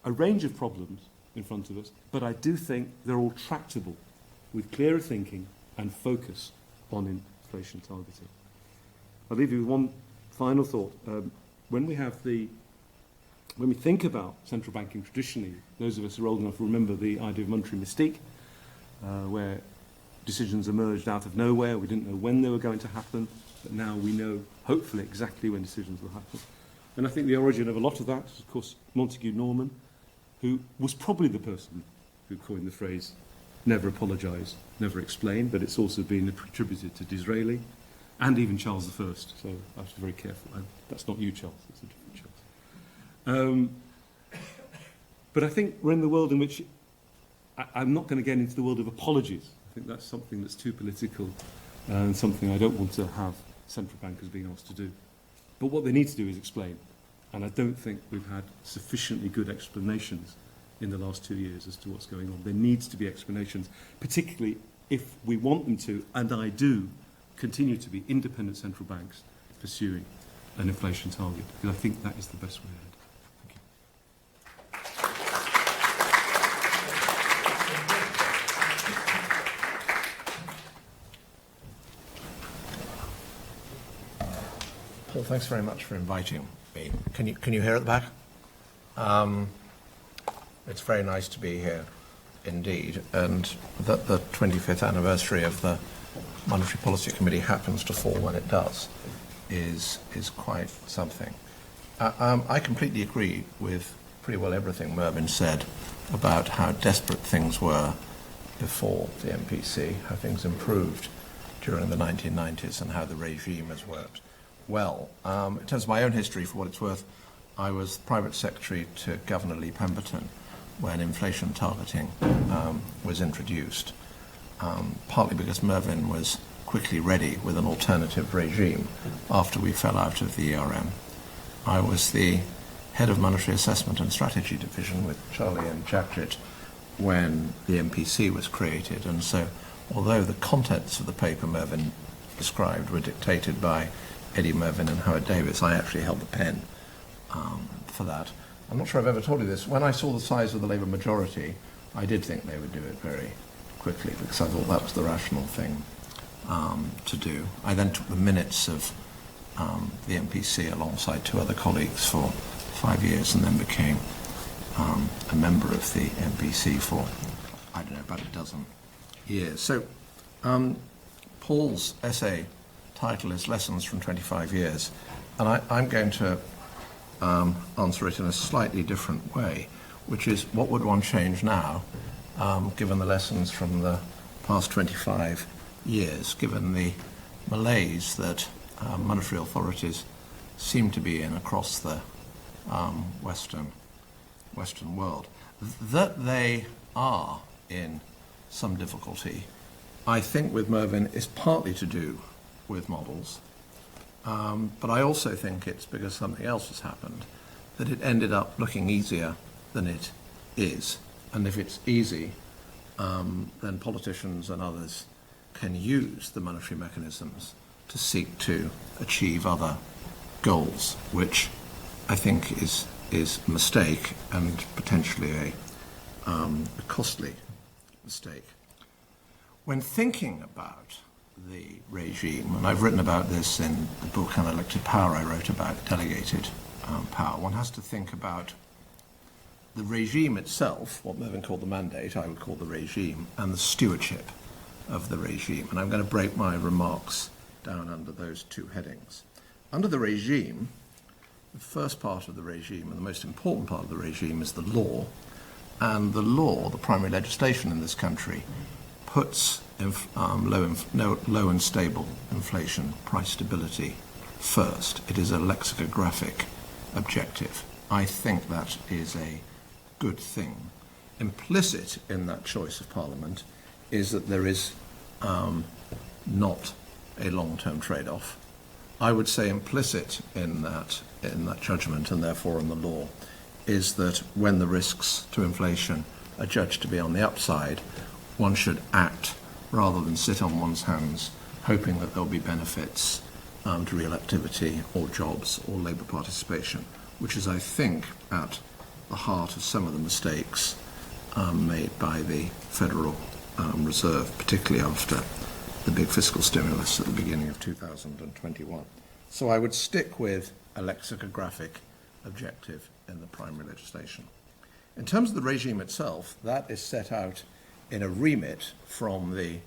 a range of problems in front of us, but I do think they're all tractable with clearer thinking and focus on inflation targeting. I'll leave you with one final thought. When we think about central banking traditionally, those of us who are old enough will remember the idea of monetary mystique, where decisions emerged out of nowhere. We didn't know when they were going to happen, but now we know, hopefully, exactly when decisions will happen. And I think the origin of a lot of that is, of course, Montague Norman, who was probably the person who coined the phrase, never apologise, never explain, but it's also been attributed to Disraeli and even Charles I. So I have to be very careful. That's not you, Charles. It's a different Charles. But I think we're in the world in which I'm not going to get into the world of apologies. I think that's something that's too political and something I don't want to have central bankers being asked to do. But what they need to do is explain. And I don't think we've had sufficiently good explanations in the last 2 years as to what's going on. There needs to be explanations, particularly if we want them to, and I do, continue to be independent central banks pursuing an inflation target, because I think that is the best way ahead. Paul, thanks very much for inviting me. Can you hear at the back? It's very nice to be here indeed, and that the 25th anniversary of the Monetary Policy Committee happens to fall when it does is quite something. I completely agree with pretty well everything Mervyn said about how desperate things were before the MPC, how things improved during the 1990s and how the regime has worked well. In terms of my own history, for what it's worth, I was private secretary to Governor Lee Pemberton when inflation targeting was introduced, partly because Mervyn was quickly ready with an alternative regime after we fell out of the ERM. I was the head of Monetary Assessment and Strategy Division with Charlie and Jagjit when the MPC was created, and so although the contents of the paper Mervyn described were dictated by Eddie Mervyn and Howard Davis, I actually held the pen for that. I'm not sure I've ever told you this. When I saw the size of the Labour majority, I did think they would do it very quickly because I thought that was the rational thing to do. I then took the minutes of the MPC alongside two other colleagues for 5 years and then became a member of the MPC for, I don't know, about a dozen years. So Paul's essay title is Lessons from 25 Years, and I'm going to answer it in a slightly different way, which is what would one change now, given the lessons from the past 25 years, given the malaise that monetary authorities seem to be in across the Western world. That they are in some difficulty, I think with Mervyn, is partly to do with models, but I also think it's because something else has happened, that it ended up looking easier than it is. And if it's easy, then politicians and others can use the monetary mechanisms to seek to achieve other goals, which I think is a mistake and potentially a costly mistake. When thinking about the regime, and I've written about this in the book Unelected Power I wrote about delegated power, one has to think about the regime itself, what Mervyn called the mandate, I would call the regime, and the stewardship of the regime. And I'm going to break my remarks down under those two headings. Under the regime, The first part of the regime, and the most important part of the regime, is the law. And the law, the primary legislation in this country, puts low and stable inflation, price stability first. It is a lexicographic objective. I think that is a good thing. Implicit in that choice of Parliament is that there is not a long-term trade-off. I would say implicit in that judgment, and therefore in the law, is that when the risks to inflation are judged to be on the upside, one should act rather than sit on one's hands hoping that there'll be benefits to real activity or jobs or labour participation, which is, I think, at the heart of some of the mistakes made by the Federal Reserve, particularly after the big fiscal stimulus at the beginning of 2021. So I would stick with a lexicographic objective in the primary legislation. In terms of the regime itself, that is set out in a remit from the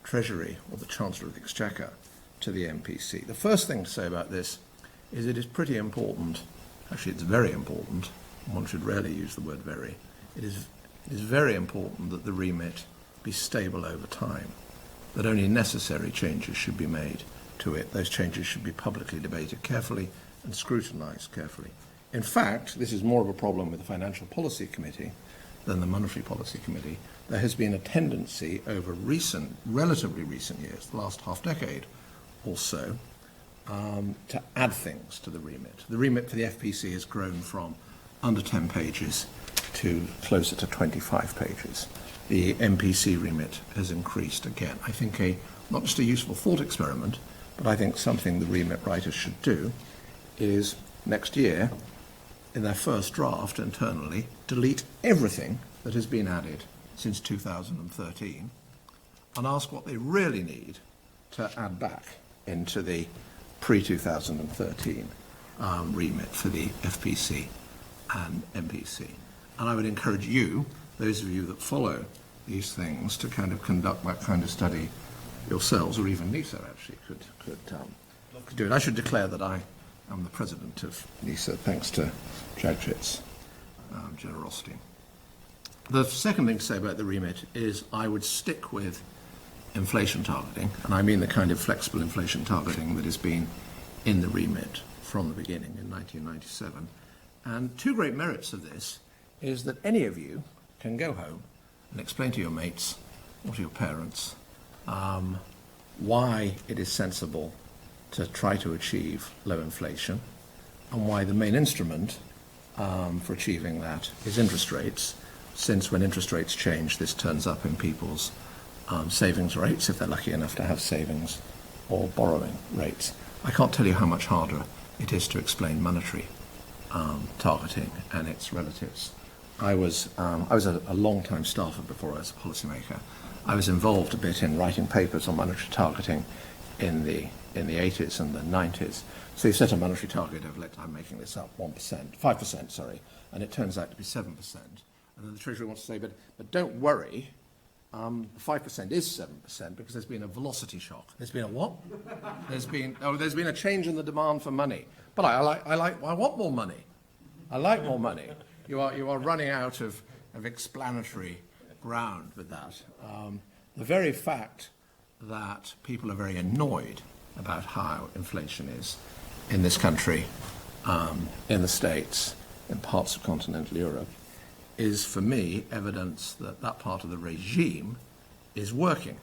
Treasury or the Chancellor of the Exchequer to the MPC. The first thing to say about this is it is pretty important, actually it's very important, one should rarely use the word very, it is very important that the remit be stable over time, that only necessary changes should be made to it. Those changes should be publicly debated carefully and scrutinised carefully. In fact, this is more of a problem with the Financial Policy Committee than the Monetary Policy Committee. There has been a tendency over relatively recent years, the last half decade or so, to add things to the remit. The remit for the FPC has grown from under 10 pages to closer to 25 pages. The MPC remit has increased again. I think not just a useful thought experiment, but I think something the remit writers should do is next year, in their first draft internally, delete everything that has been added since 2013 and ask what they really need to add back into the pre-2013 remit for the FPC and MPC. And I would encourage you, those of you that follow these things, to kind of conduct that kind of study yourselves, or even NISA actually could do it. I should declare that I am the president of NISA, thanks to Jagjit's generosity. The second thing to say about the remit is I would stick with inflation targeting, and I mean the kind of flexible inflation targeting that has been in the remit from the beginning in 1997. And two great merits of this is that any of you can go home and explain to your mates or to your parents why it is sensible to try to achieve low inflation and why the main instrument for achieving that is interest rates, since when interest rates change, this turns up in people's savings rates, if they're lucky enough to have savings, or borrowing rates. I can't tell you how much harder it is to explain monetary targeting and its relatives. I was a long-time staffer before I was a policymaker. I was involved a bit in writing papers on monetary targeting in the 80s and the 90s. So you set a monetary target of, I'm making this up, 5%, sorry, and it turns out to be 7%. And then the Treasury wants to say, but don't worry, 5% is 7% because there's been a velocity shock. There's been a what? There's been a change in the demand for money. But I want more money. I like more money. You are running out of explanatory ground with that. The very fact that people are very annoyed about how inflation is in this country, in the States, in parts of continental Europe, is for me evidence that that part of the regime is working.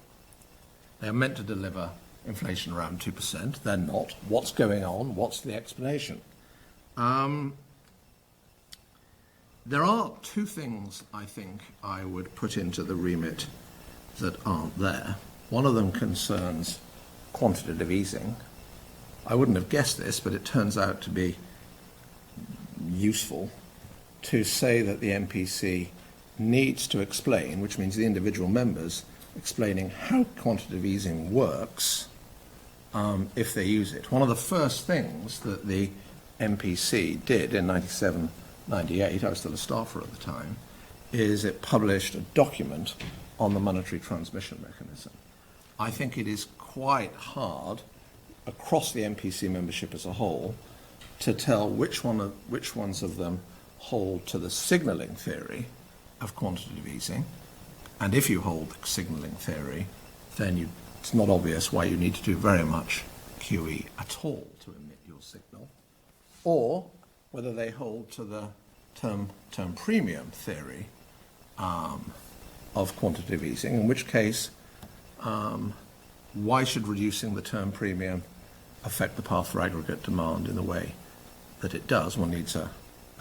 They are meant to deliver inflation around 2%. They're not. What's going on? What's the explanation? There are two things I think I would put into the remit that aren't there. One of them concerns quantitative easing. I wouldn't have guessed this, but it turns out to be useful to say that the MPC needs to explain, which means the individual members explaining how quantitative easing works if they use it. One of the first things that the MPC did in 97, 98, I was still a staffer at the time, is it published a document on the monetary transmission mechanism. I think it is quite hard across the MPC membership as a whole to tell which ones of them hold to the signalling theory of quantitative easing. And if you hold the signalling theory, then it's not obvious why you need to do very much QE at all to emit your signal, or whether they hold to the term premium theory of quantitative easing, in which case, why should reducing the term premium affect the path for aggregate demand in the way that it does? One needs a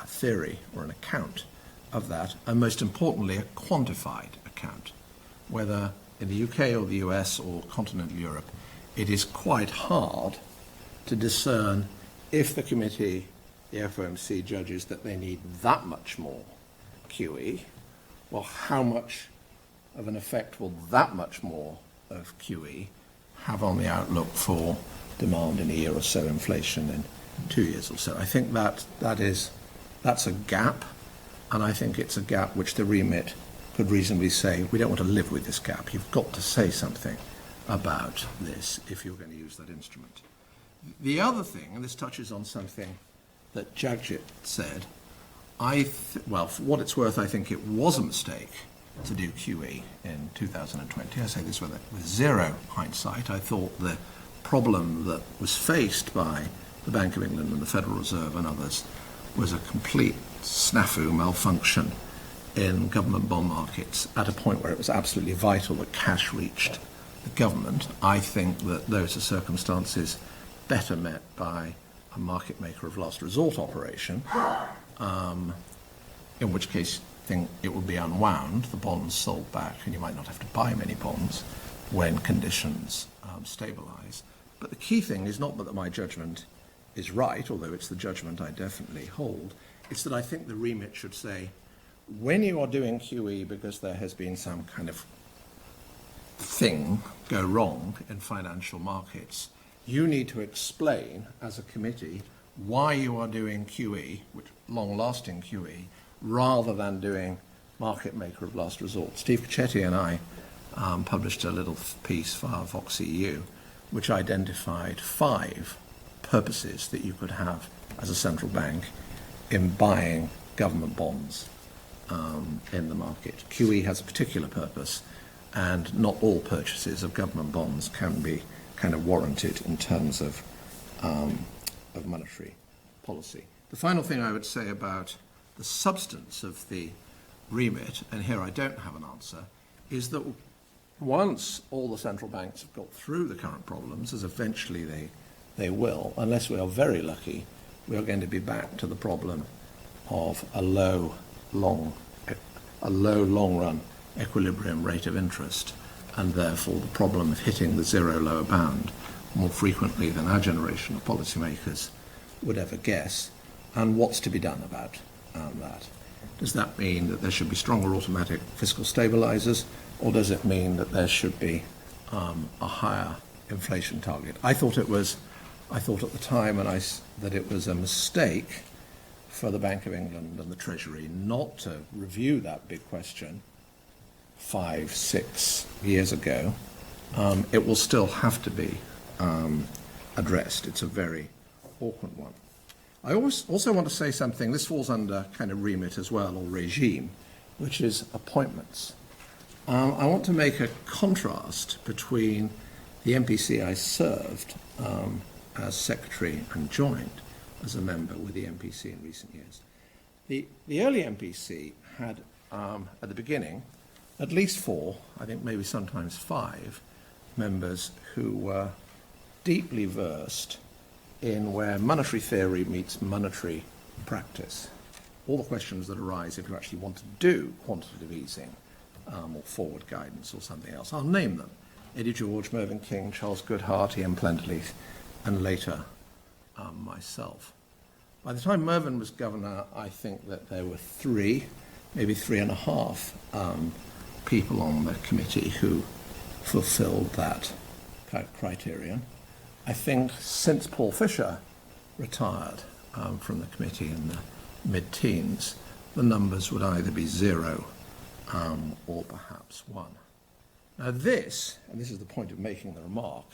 theory or an account of that, and most importantly, a quantified account. Whether in the UK or the US or continental Europe, it is quite hard to discern if the committee, the FOMC, judges that they need that much more QE, well, how much of an effect will that much more of QE have on the outlook for demand in a year or so, inflation in 2 years or so? I think that's a gap, and I think it's a gap which the remit could reasonably say, we don't want to live with this gap. You've got to say something about this if you're going to use that instrument. The other thing, and this touches on something that Jagjit said, well, for what it's worth, I think it was a mistake to do QE in 2020. I say this with zero hindsight. I thought the problem that was faced by the Bank of England and the Federal Reserve and others was a complete snafu, malfunction in government bond markets at a point where it was absolutely vital that cash reached the government. I think that those are circumstances better met by a market maker of last resort operation, in which case it would be unwound, the bonds sold back, and you might not have to buy many bonds when conditions stabilise. But the key thing is not that my judgment is right, although it's the judgment I definitely hold. It's that I think the remit should say, when you are doing QE because there has been some kind of thing go wrong in financial markets, you need to explain as a committee why you are doing QE, which long-lasting QE, rather than doing market maker of last resort. Steve Chetty and I published a little piece via Vox EU, which identified 5 purposes that you could have as a central bank in buying government bonds in the market. QE has a particular purpose, and not all purchases of government bonds can be kind of warranted in terms of monetary policy. The final thing I would say about the substance of the remit, and here I don't have an answer, is that once all the central banks have got through the current problems, as eventually they will, unless we are very lucky, we are going to be back to the problem of a low long-run equilibrium rate of interest, and therefore the problem of hitting the zero lower bound more frequently than our generation of policymakers would ever guess. And what's to be done about that? Does that mean that there should be stronger automatic fiscal stabilizers, or does it mean that there should be a higher inflation target? I thought at the time that it was a mistake for the Bank of England and the Treasury not to review that big question 5-6 years ago. It will still have to be addressed. It's a very awkward one. I also want to say something, this falls under kind of remit as well, or regime, which is appointments. I want to make a contrast between the MPC I served as secretary and joined as a member with the MPC in recent years. The early MPC had, at the beginning, at least 4, I think maybe sometimes 5, members who were deeply versed in where monetary theory meets monetary practice. All the questions that arise if you actually want to do quantitative easing or forward guidance or something else. I'll name them. Eddie George, Mervyn King, Charles Goodhart, Ian Plentyleaf, and later myself. By the time Mervyn was governor, I think that there were 3, maybe 3.5 people on the committee who fulfilled that criterion. I think since Paul Fisher retired from the committee in the mid-teens, the numbers would either be 0 or perhaps 1. Now this, and this is the point of making the remark,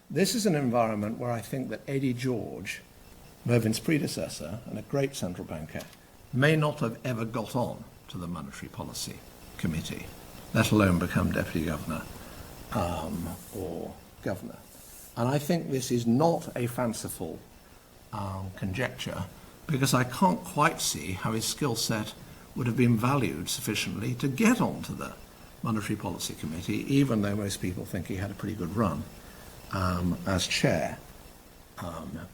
this is an environment where I think that Eddie George Mervyn's predecessor and a great central banker, may not have ever got on to the Monetary Policy Committee, let alone become Deputy Governor or Governor. And I think this is not a fanciful conjecture, because I can't quite see how his skill set would have been valued sufficiently to get onto the Monetary Policy Committee, even though most people think he had a pretty good run as chair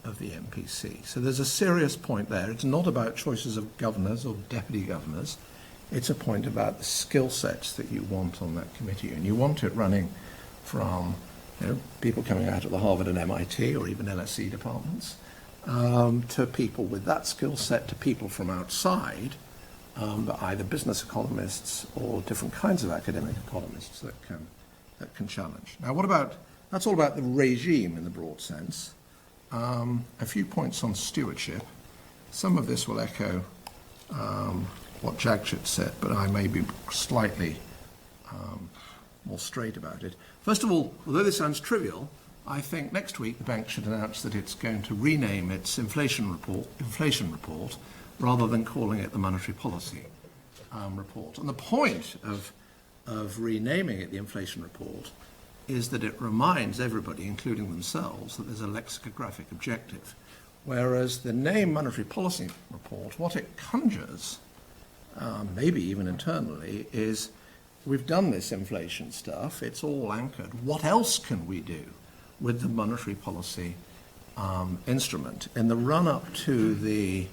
of the MPC. So there's a serious point there. It's not about choices of governors or deputy governors. It's a point about the skill sets that you want on that committee, and you want it running from people coming out of the Harvard and MIT or even LSE departments to people with that skill set, to people from outside, but either business economists or different kinds of academic economists that can challenge. Now, that's all about the regime in the broad sense. A few points on stewardship. Some of this will echo what Jagjit said, but I may be slightly more straight about it. First of all, although this sounds trivial, I think next week the bank should announce that it's going to rename its inflation report rather than calling it the Monetary Policy Report. And the point of renaming it the Inflation Report is that it reminds everybody, including themselves, that there's a lexicographic objective. Whereas the name Monetary Policy Report, what it conjures, maybe even internally, is we've done this inflation stuff, it's all anchored. What else can we do with the monetary policy instrument? In the run-up to the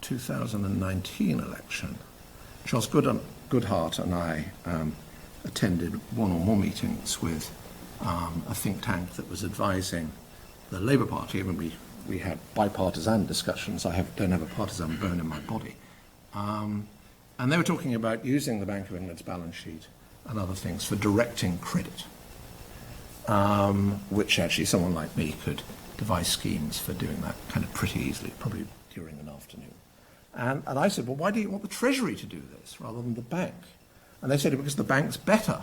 2019 election, Charles Goodhart and I attended one or more meetings with a think tank that was advising the Labour Party. I mean, we had bipartisan discussions. I don't have a partisan bone in my body. And they were talking about using the Bank of England's balance sheet and other things for directing credit, which actually someone like me could devise schemes for doing that kind of pretty easily, probably during an afternoon. And I said, well, why do you want the Treasury to do this rather than the bank? And they said, because the bank's better.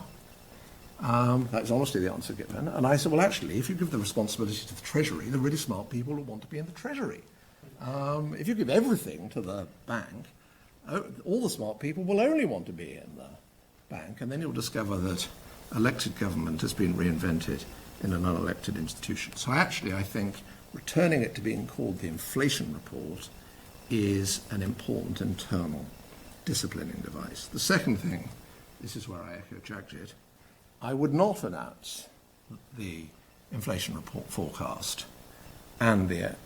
That was honestly the answer given. And I said, well, actually, if you give the responsibility to the Treasury, the really smart people will want to be in the Treasury. If you give everything to the bank, all the smart people will only want to be in the bank, and then you'll discover that elected government has been reinvented in an unelected institution. So actually, I think returning it to being called the Inflation Report is an important internal disciplining device. The second thing, this is where I echo Jagjit, I would not announce the inflation report forecast and the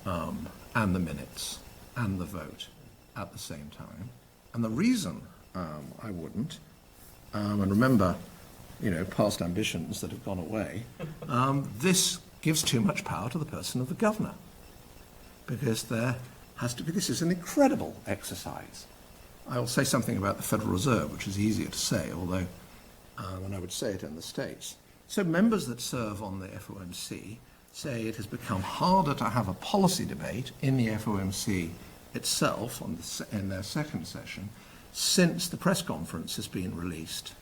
minutes and the vote at the same time. And the reason I wouldn't, and remember, past ambitions that have gone away, this gives too much power to the person of the governor, because there has to be, this is an incredible exercise. I will say something about the Federal Reserve, which is easier to say, although when I would say it in the States. So members that serve on the FOMC say it has become harder to have a policy debate in the FOMC itself in their second session since the press conference has been released,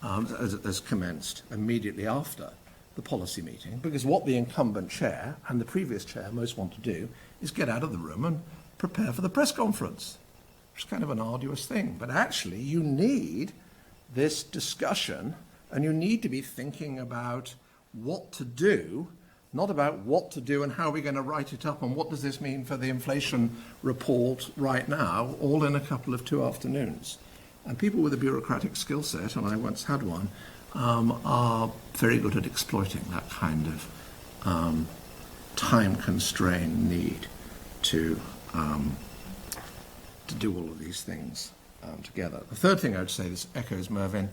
has commenced immediately after the policy meeting, because what the incumbent chair and the previous chair most want to do is get out of the room and prepare for the press conference, which is kind of an arduous thing. But actually, you need this discussion, and you need to be thinking about what to do, not about what to do and how we're going to write it up and what does this mean for the inflation report right now, all in a couple of 2 afternoons. And people with a bureaucratic skill set, and I once had one, are very good at exploiting that kind of time-constrained need to do all of these things together. The third thing I would say, this echoes Mervyn,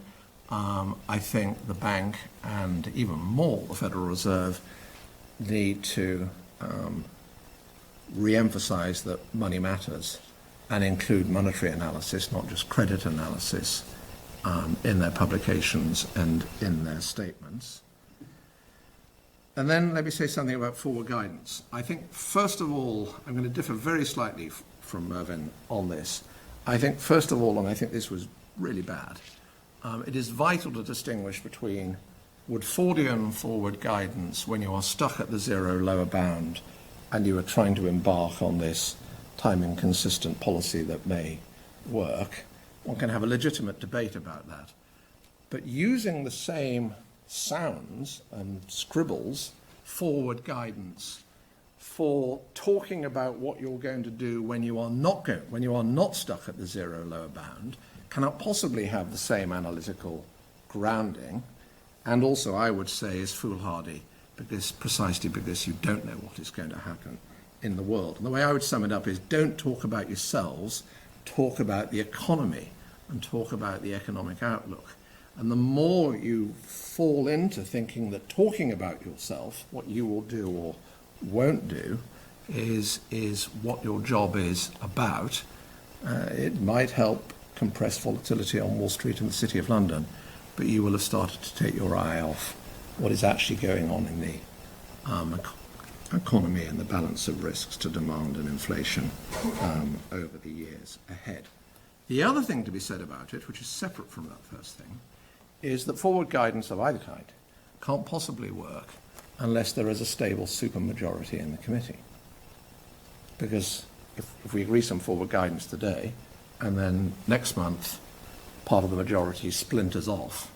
I think the bank and even more the Federal Reserve need to re-emphasize that money matters and include monetary analysis, not just credit analysis, in their publications and in their statements. And then let me say something about forward guidance. I think, first of all, I'm going to differ very slightly from Mervyn on this. I think, first of all, and I think this was really bad, it is vital to distinguish between Woodfordian forward guidance when you are stuck at the zero lower bound and you are trying to embark on this time-inconsistent policy that may work, one can have a legitimate debate about that. But using the same sounds and scribbles, forward guidance, for talking about what you're going to do when you are not stuck at the zero lower bound, cannot possibly have the same analytical grounding, and also, I would say, is foolhardy, precisely because you don't know what is going to happen in the world. And the way I would sum it up is, don't talk about yourselves, talk about the economy and talk about the economic outlook. And the more you fall into thinking that talking about yourself, what you will do or won't do, is what your job is about, it might help compress volatility on Wall Street and the City of London, but you will have started to take your eye off what is actually going on in the economy and the balance of risks to demand and inflation over the years ahead. The other thing to be said about it, which is separate from that first thing, is that forward guidance of either kind can't possibly work unless there is a stable supermajority in the committee. Because if we agree some forward guidance today, and then next month part of the majority splinters off,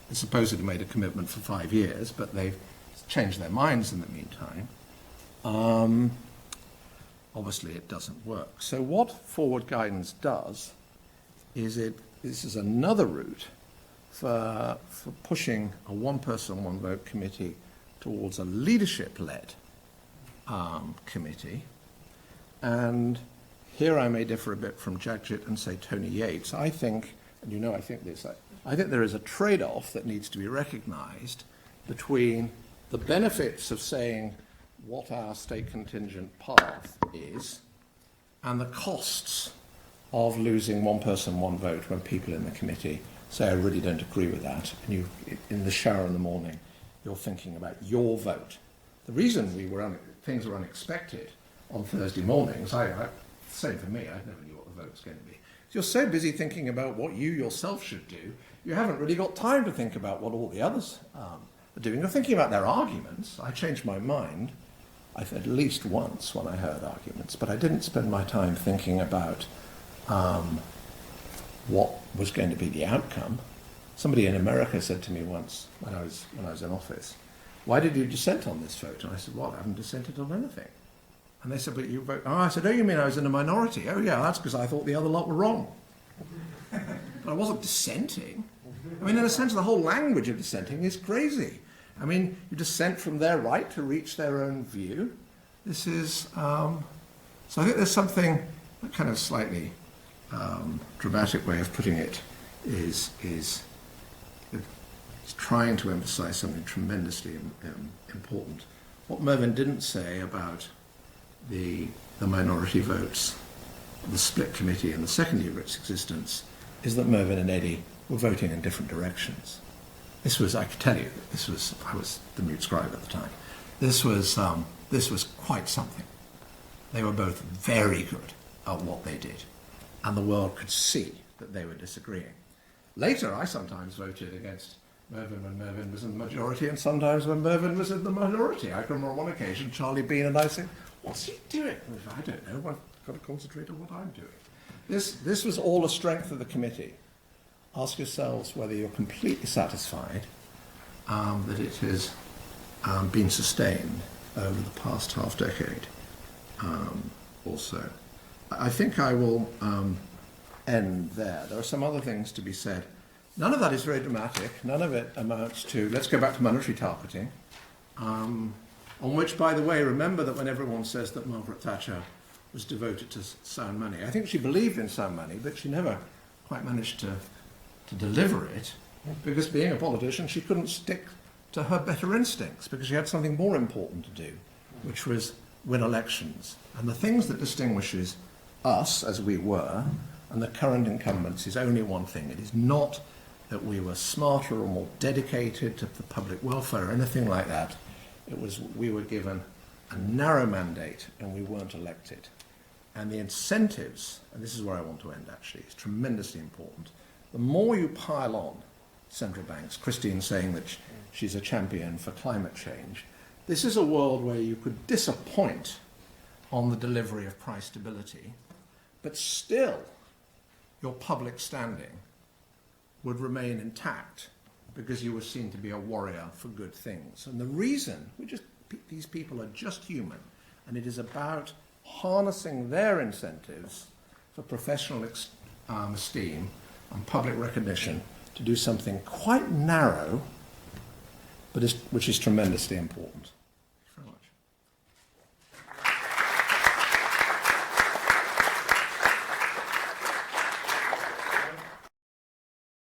they supposedly made a commitment for 5 years, but they've changed their minds in the meantime, obviously it doesn't work. So what forward guidance does is this is another route for pushing a one-person, one-vote committee towards a leadership-led committee. And here I may differ a bit from Jagjit and say Tony Yates. I think, and you know I think this, I think there is a trade-off that needs to be recognised between the benefits of saying what our state contingent path is and the costs of losing one person, one vote when people in the committee say, I really don't agree with that, and you, in the shower in the morning, you're thinking about your vote. The reason things were unexpected on Thursday mornings, same for me, I never knew what the vote was going to be. You're so busy thinking about what you yourself should do, you haven't really got time to think about what all the others are doing. You're thinking about their arguments. I changed my mind, at least once when I heard arguments, but I didn't spend my time thinking about what was going to be the outcome. Somebody in America said to me once, when I was in office, why did you dissent on this vote? And I said, well, I haven't dissented on anything. And they said, but you vote. Oh, I said, oh, you mean I was in a minority? Oh, yeah, that's because I thought the other lot were wrong. But I wasn't dissenting. I mean, in a sense, the whole language of dissenting is crazy. I mean, you dissent from their right to reach their own view. This is, so I think there's something, a kind of slightly dramatic way of putting it is trying to emphasize something tremendously important. What Mervyn didn't say about the minority votes, the split committee and the second year of its existence, is that Mervyn and Eddie were voting in different directions. This was, I could tell you, I was the mute scribe at the time. This was quite something. They were both very good at what they did, and the world could see that they were disagreeing. Later, I sometimes voted against Mervyn when Mervyn was in the majority, and sometimes when Mervyn was in the minority. I can remember on one occasion, Charlie Bean and I said, what's he doing? I don't know, I've got to concentrate on what I'm doing. This was all a strength of the committee. Ask yourselves whether you're completely satisfied that it has been sustained over the past half decade or so. I think I will end there. There are some other things to be said. None of that is very dramatic. None of it amounts to, let's go back to monetary targeting, on which, by the way, remember that when everyone says that Margaret Thatcher was devoted to sound money, I think she believed in sound money, but she never quite managed to deliver it, because being a politician, she couldn't stick to her better instincts, because she had something more important to do, which was win elections. And the things that distinguishes us, as we were, and the current incumbents is only one thing. It is not that we were smarter or more dedicated to the public welfare or anything like that. It was we were given a narrow mandate and we weren't elected. And the incentives, and this is where I want to end actually, is tremendously important. The more you pile on central banks, Christine saying that she's a champion for climate change, this is a world where you could disappoint on the delivery of price stability, but still your public standing would remain intact because you were seen to be a warrior for good things. And the reason, these people are just human, and it is about harnessing their incentives for professional esteem and public recognition to do something quite narrow, but which is tremendously important.